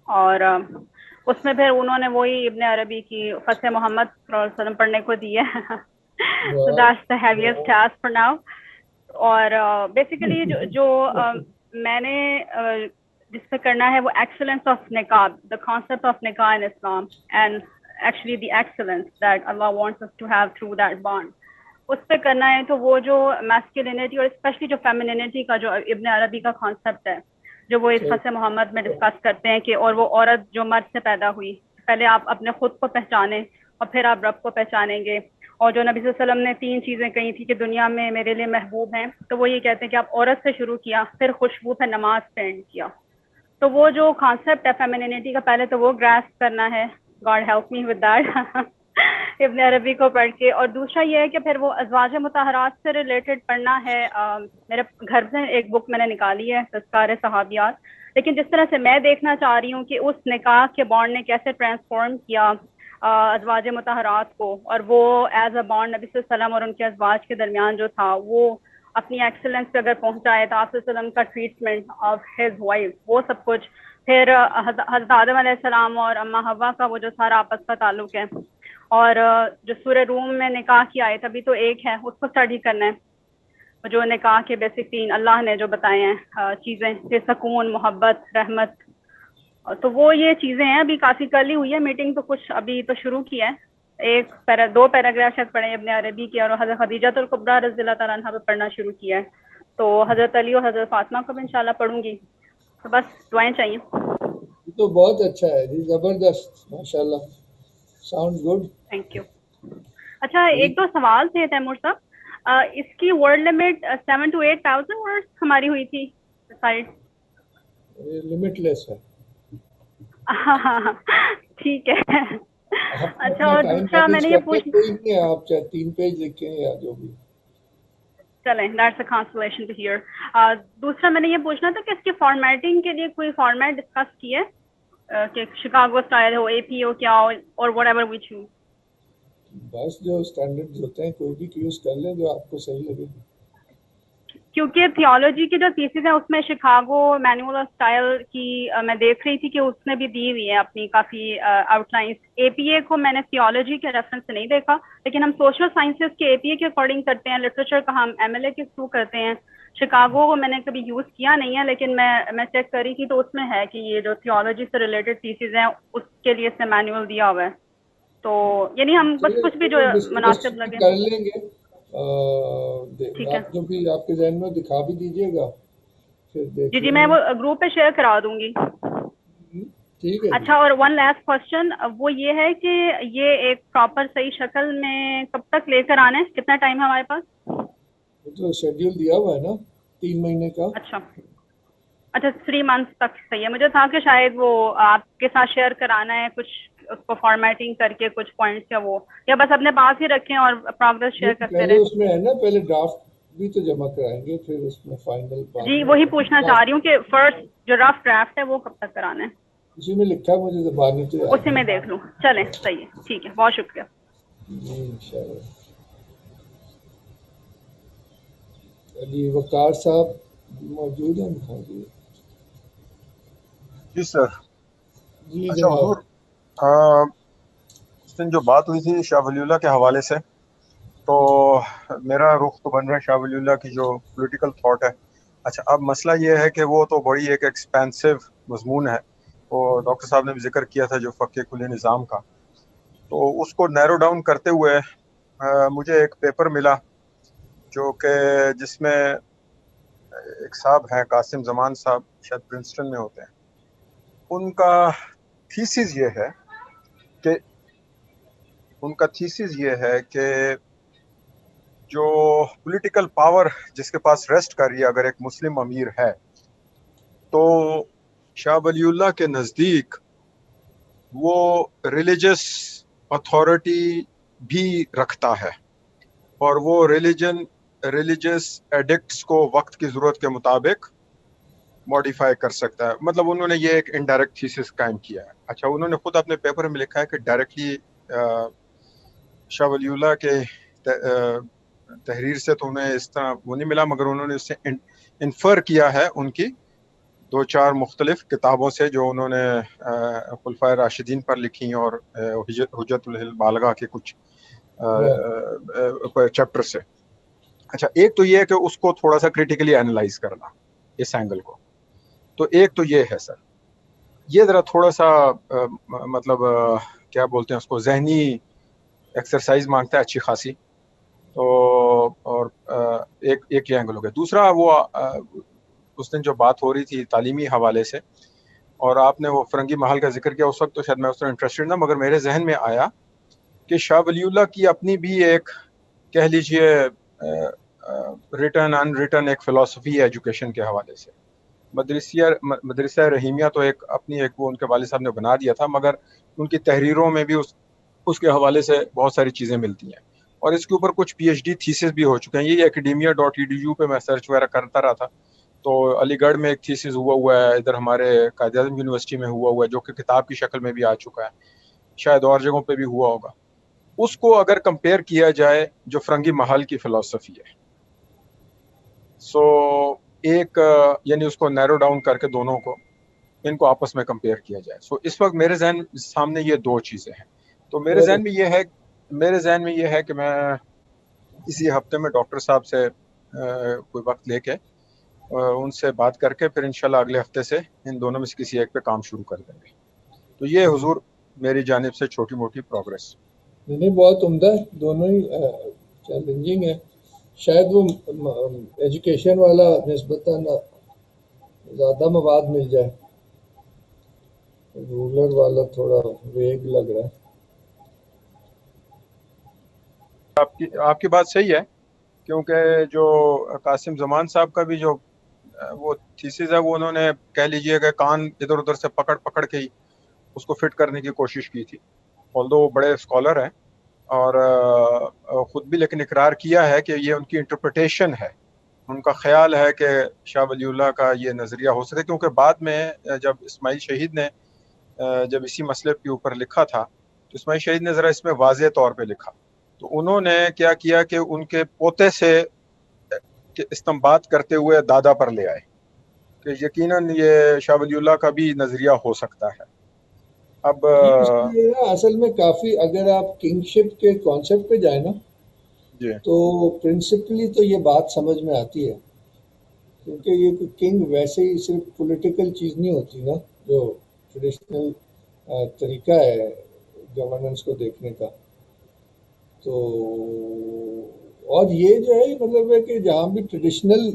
اور اس میں پھر انہوں نے وہی ابن عربی کی فتح محمد صلی اللہ علیہ وسلم پڑھنے کو دی ہے. So that's the heaviest task for now. اور بیسیکلی جو میں نے جس پہ کرنا ہے وہ ایکسلنس آف نقاب, دا کانسیپٹ آف نکاح in Islam, and actually the excellence that اللہ wants us to have through that bond. اس پہ کرنا ہے. تو وہ جو میسکولینٹی اور اسپیشلی جو فیمینینٹی کا جو ابن عربی کا کانسیپٹ ہے, جو وہ اس فتح محمد میں ڈسکس کرتے ہیں کہ اور وہ عورت جو مرد سے پیدا ہوئی, پہلے آپ اپنے خود کو پہچانیں اور پھر آپ رب کو پہچانیں گے. اور جو نبی صلی اللہ علیہ وسلم نے 3 چیزیں کہی تھی کہ دنیا میں میرے لیے محبوب ہیں, تو وہ یہ کہتے ہیں کہ آپ عورت سے شروع کیا, پھر خوشبو پہ نماز پہ اینڈ کیا. تو وہ جو کانسیپٹ ہے فیمینینٹی کا پہلے تو وہ گراسپ کرنا ہے, God help me with that ابن عربی کو پڑھ کے, اور دوسرا یہ ہے کہ پھر وہ ازواج مطہرات سے ریلیٹڈ پڑھنا ہے. میرے گھر سے ایک بک میں نے نکالی ہے تذکار صحابیات, لیکن جس طرح سے میں دیکھنا چاہ رہی ہوں کہ اس نکاح کے بانڈ نے کیسے ٹرانسفارم کیا ازواج مطہرات کو, اور وہ ایز اے بانڈ نبی صلی اللہ علیہ وسلم اور ان کے ازواج کے درمیان جو تھا وہ اپنی ایکسلنس پہ اگر پہنچائے تو آپ صلی اللہ علیہ وسلم کا ٹریٹمنٹ آف ہز وائف, وہ سب کچھ, پھر حضرت آدم علیہ السلام اور اما حوا کا وہ جو سارا آپس کا تعلق ہے, اور جو سورہ روم میں نکاح کی آیت ابھی تو ایک ہے اس کو اسٹڈی کرنا ہے, جو نکاح کے بیسک تین اللہ نے جو بتائے ہیں چیزیں کہ سکون, محبت, رحمت. تو وہ یہ چیزیں ہیں, ابھی کافی کل ہی ہوئی ہے میٹنگ, تو کچھ ابھی تو شروع کی ہے, دو پیراگراف شاید پڑھے ابن عربی کے, اور حضرت خدیجہ الکبریٰ رضی اللہ تعالیٰ عنہا پہ پڑھنا شروع کیا ہے. تو حضرت علی اور حضرت فاطمہ کو بھی انشاءاللہ پڑھوں گی, تو بس دعائیں چاہیے. یہ تو بہت اچھا ہے جی, زبردست, ماشاءاللہ, ساؤنڈ گڈ. Thank you. اچھا ایک دو سوال تھے تیمور صاحب, اس کی ورڈ لمٹ 7,000 to 8,000 ورڈز ہماری ہوئی تھی سائٹ, لمٹ لیس ہے. ہاں ٹھیک ہے. اچھا اور دوسرا میں نے یہ پوچھنا, آپ چاہے 3 پیج لکھیں یا جو بھی, چلیں that's a consolation to hear. دوسرا میں نے یہ پوچھنا تھا کہ اس کی فارمیٹنگ کے لیے کوئی فارمیٹ ڈسکس کی ہے کہ شکاگو اسٹائل ہو, اے پی ہو, کیا ہو, اور وٹ ایور وی چوز. بس جو اسٹینڈرڈ ہوتے ہیں کوئی بھی یوز کر لیں جو آپ کو صحیح لگے. کیونکہ تھیولوجی کی جو تھیسز ہیں اس میں شکاگو مینول آف اسٹائل کی میں دیکھ رہی تھی کہ اس نے بھی دی ہوئی ہے اپنی کافی آؤٹ لائنس. اے پی اے کو میں نے تھیولوجی کے ریفرنس سے نہیں دیکھا, لیکن ہم سوشل سائنسز کے اے پی اے کے اکارڈنگ کرتے ہیں, لٹریچر کا ہم ایم ایل اے کے تھرو کرتے ہیں. شکاگو کو میں نے کبھی یوز کیا نہیں ہے, لیکن میں چیک کری تھی تو اس میں ہے کہ یہ جو تھیولوجی سے ریلیٹڈ تھیسز ہیں اس کے لیے اس نے مینول دیا ہوا ہے. تو یعنی ہم بس کچھ بھی جو مناسب لگے کر لیں گے. آپ جو بھی آپ کے ذہن میں دکھا بھی دیجیے گا پھر. جی میں وہ گروپ پہ شیئر کرا دوں گی. ٹھیک ہے. اچھا اور ون لاسٹ کوشچن, وہ یہ ہے کہ یہ ایک پراپر صحیح شکل میں کب تک لے کر آنا ہے, کتنا ٹائم ہے ہمارے پاس؟ تو شیڈیول دیا ہوا ہے نا 3 مہینے کا. اچھا 3 months تک صحیح ہے. مجھے تھا کہ شاید وہ آپ کے ساتھ شیئر کرانا ہے کچھ, اس کو فارمیٹنگ کر کے کچھ پوائنٹس یا وہ, یا بس اپنے پاس ہی رکھیں اور پروگرس شیئر کرتے رہیں. اس میں ہے نا پہلے ڈرافٹ بھی تو جمع کرائیں گے, پھر اس میں فائنل. جی وہی پوچھنا چاہ رہی ہوں کہ فرسٹ جو رف ڈرافٹ ہے وہ کب تک کرانا ہے؟ اسی میں لکھا ہے مجھے زبان میں, اسی میں دیکھ لوں. چلیں صحیح ہے, ٹھیک ہے, بہت شکریہ. علی وقار صاحب موجود ہیں؟ جی سر. جی اچھا حضور, اس دن جو بات ہوئی تھی شاہ ولی اللہ کے حوالے سے, تو میرا رخ تو بن رہا ہے شاہ ولی اللہ کی جو پولیٹیکل تھاٹ ہے. اچھا اب مسئلہ یہ ہے کہ وہ تو بڑی ایک ایکسپینسو مضمون ہے, وہ ڈاکٹر صاحب نے بھی ذکر کیا تھا جو فقہ کلی نظام کا, تو اس کو نیرو ڈاؤن کرتے ہوئے مجھے ایک پیپر ملا جو کہ جس میں ایک صاحب ہیں قاسم زمان صاحب, شاید پرنسٹن میں ہوتے ہیں. ان کا تھیسز یہ ہے کہ جو پولیٹیکل پاور جس کے پاس ریسٹ کر رہی ہے اگر ایک مسلم امیر ہے, تو شاہ ولی اللہ کے نزدیک وہ ریلیجس اتھارٹی بھی رکھتا ہے, اور وہ ریلیجس ایڈکٹس کو وقت کی ضرورت کے مطابق ماڈیفائی کر سکتا ہے. مطلب انہوں نے یہ ایک انڈائریکٹ تھیسس قائم کیا ہے. اچھا انہوں نے خود اپنے پیپر میں لکھا ہے کہ ڈائریکٹلی شاہ ولی اللہ کے تحریر سے تو انہیں اس طرح وہ نہیں ملا, مگر انہوں نے اس سے انفر کیا ہے ان کی 2-4 مختلف کتابوں سے جو انہوں نے خلفائے راشدین پر لکھی اور حجت البالغہ کے کچھ چیپٹر سے. اچھا ایک تو یہ ہے کہ اس کو تھوڑا سا کریٹیکلی اینالائز کرنا اس اینگل کو, تو ایک تو یہ ہے سر, یہ ذرا تھوڑا سا مطلب کیا بولتے ہیں اس کو, ذہنی ایکسرسائز مانگتا ہے اچھی خاصی. تو اور ایک یہ اینگل ہو گیا. دوسرا وہ اس دن جو بات ہو رہی تھی تعلیمی حوالے سے, اور آپ نے وہ فرنگی محل کا ذکر کیا, اس وقت تو شاید میں اس طرح انٹرسٹڈ نہ, مگر میرے ذہن میں آیا کہ شاہ ولی اللہ کی اپنی بھی ایک کہہ لیجئے ریٹن ان ریٹن ایک فلسفی ہے ایجوکیشن کے حوالے سے. مدرسہ رحیمیہ تو ایک اپنی ایک وہ ان کے والد صاحب نے بنا دیا تھا، مگر ان کی تحریروں میں بھی اس کے حوالے سے بہت ساری چیزیں ملتی ہیں، اور اس کے اوپر کچھ پی ایچ ڈی تھیسس بھی ہو چکے ہیں. یہ academia.edu پہ میں سرچ وغیرہ کرتا رہا تھا، تو علی گڑھ میں ایک تھیسس ہوا ہے، ادھر ہمارے قائد اعظم یونیورسٹی میں ہوا ہے، جو کہ کتاب کی شکل میں بھی آ چکا ہے، شاید اور جگہوں پہ بھی ہوا ہوگا. اس کو اگر کمپیئر کیا جائے جو فرنگی محل کی فلسفی ہے، سو ایک یعنی اس کو نیرو ڈاؤن کر کے دونوں کو ان کو آپس میں کمپیئر کیا جائے. سو اس وقت میرے ذہن سامنے یہ دو چیزیں ہیں. تو میرے ذہن میں یہ ہے کہ میں اسی ہفتے میں ڈاکٹر صاحب سے کوئی وقت لے کے ان سے بات کر کے پھر انشاءاللہ اگلے ہفتے سے ان دونوں میں سے کسی ایک پہ کام شروع کر دیں گے. تو یہ حضور میری جانب سے چھوٹی موٹی پروگرس. نہیں بہت عمدہ، دونوں ہی چیلنجنگ ہے. شاید وہ ایجوکیشن والا نسبتاً زیادہ مواد مل جائے، رولر والا تھوڑا ویگ لگ رہا ہے. آپ کی بات صحیح ہے، کیونکہ جو قاسم زمان صاحب کا بھی جو وہ تھیسس ہے، وہ انہوں نے کہہ لیجئے کہ کان ادھر ادھر سے پکڑ کے ہی اس کو فٹ کرنے کی کوشش کی تھی. آلدو وہ بڑے اسکالر ہیں اور خود بھی لیکن اقرار کیا ہے کہ یہ ان کی انٹرپریٹیشن ہے، ان کا خیال ہے کہ شاہ ولی اللہ کا یہ نظریہ ہو سکے. کیونکہ بعد میں جب اسماعیل شہید نے جب اسی مسئلے کے اوپر لکھا تھا تو اسماعیل شہید نے ذرا اس میں واضح طور پہ لکھا. تو انہوں نے کیا کیا کہ ان کے پوتے سے استنباط کرتے ہوئے دادا پر لے آئے کہ یقیناً یہ شاہ ولی اللہ کا بھی نظریہ ہو سکتا ہے. اب اصل میں کافی اگر آپ کنگ شپ کے کانسیپٹ پہ جائیں نا تو پرنسپلی تو یہ بات سمجھ میں آتی ہے، کیونکہ یہ کنگ ویسے ہی صرف پولیٹیکل چیز نہیں ہوتی نا، جو ٹریڈیشنل طریقہ ہے گورننس کو دیکھنے کا. تو اور یہ جو ہے مطلب ہے کہ جہاں بھی ٹریڈیشنل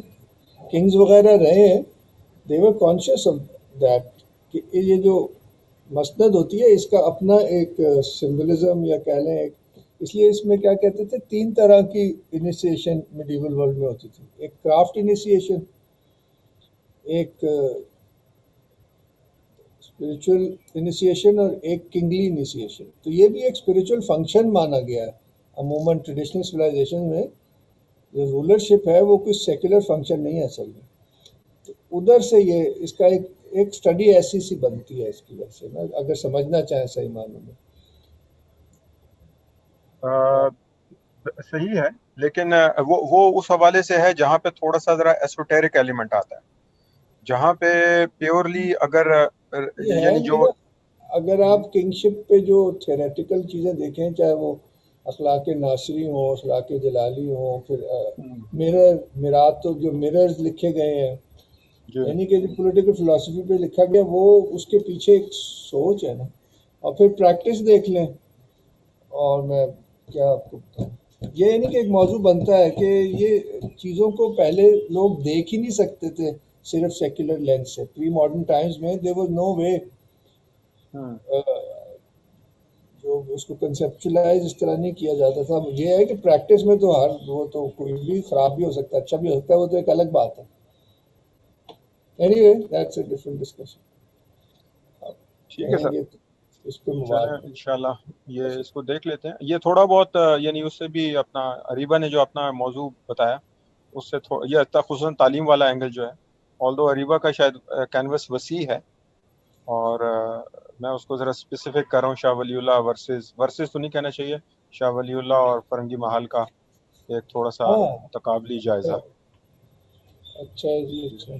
کنگز وغیرہ رہے ہیں دے ور کانشیس آف دیٹ کہ یہ جو مسند ہوتی ہے اس کا اپنا ایک سمبلزم یا کہہ لیں ایک، اس لیے اس میں کیا کہتے تھے 3 طرح کی انیشیشن میڈیول ورلڈ میں ہوتی تھی. ایک کرافٹ انیشیشن، ایک اسپریچول انیشیشن اور ایک کنگلی انیشیشن. تو یہ بھی ایک اسپریچول فنکشن مانا گیا ہے عموماً ٹریڈیشنل سویلائزیشن میں. جو رولرشپ ہے وہ کچھ سیکولر فنکشن نہیں ہے اصل میں. تو ادھر سے یہ اس کا ایک اسٹڈی ایسی سی بنتی ہے اس کی وجہ سے نا، اگر سمجھنا چاہیں صحیح معنوں میں. صحیح ہے، لیکن وہ اس حوالے سے ہے جہاں پہ تھوڑا سا ذرا ایسوٹیرک ایلیمنٹ آتا ہے، جہاں پہ پیورلی اگر یعنی جو اگر آپ کنگ شپ پہ جو تھیوریٹیکل چیزیں دیکھیں، چاہے وہ اخلاق ناصری ہوں، اخلاق جلالی ہوں، پھر میرات تو جو مررز لکھے گئے ہیں، یعنی کہ جو پولیٹیکل فلسفی پہ لکھا گیا وہ اس کے پیچھے ایک سوچ ہے نا. اور پھر پریکٹس دیکھ لیں، اور میں کیا آپ کو بتاؤں، یہ یعنی کہ ایک موضوع بنتا ہے کہ یہ چیزوں کو پہلے لوگ دیکھ ہی نہیں سکتے تھے صرف سیکولر لینس سے. پری ماڈرن ٹائمز میں there was no way جو اس کو کنسیپچلائز اس طرح نہیں کیا جاتا تھا. یہ ہے کہ پریکٹس میں تو وہ تو کوئی بھی خراب بھی ہو سکتا ہے، اچھا بھی ہو سکتا ہے، وہ تو ایک الگ بات ہے. Anyway, that's a different discussion. ٹھیک ہے سر، اس پہ انشاءاللہ یہ اس کو دیکھ لیتے ہیں. یہ تھوڑا بہت یعنی اس سے بھی اپنا اریبا نے جو اپنا موضوع بتایا اس سے یہ خصوصاً تعلیم والا اینگل جو ہے، آلدو اریبا کا شاید کینوس وسیع ہے اور میں اس کو ذرا اسپیسیفک کر رہا ہوں شاہ ولی اللہ ورسز تو نہیں کہنا چاہیے، شاہ ولی اللہ اور فرنگی محل کا ایک تھوڑا سا تقابلی جائزہ. اچھا جی، اچھا.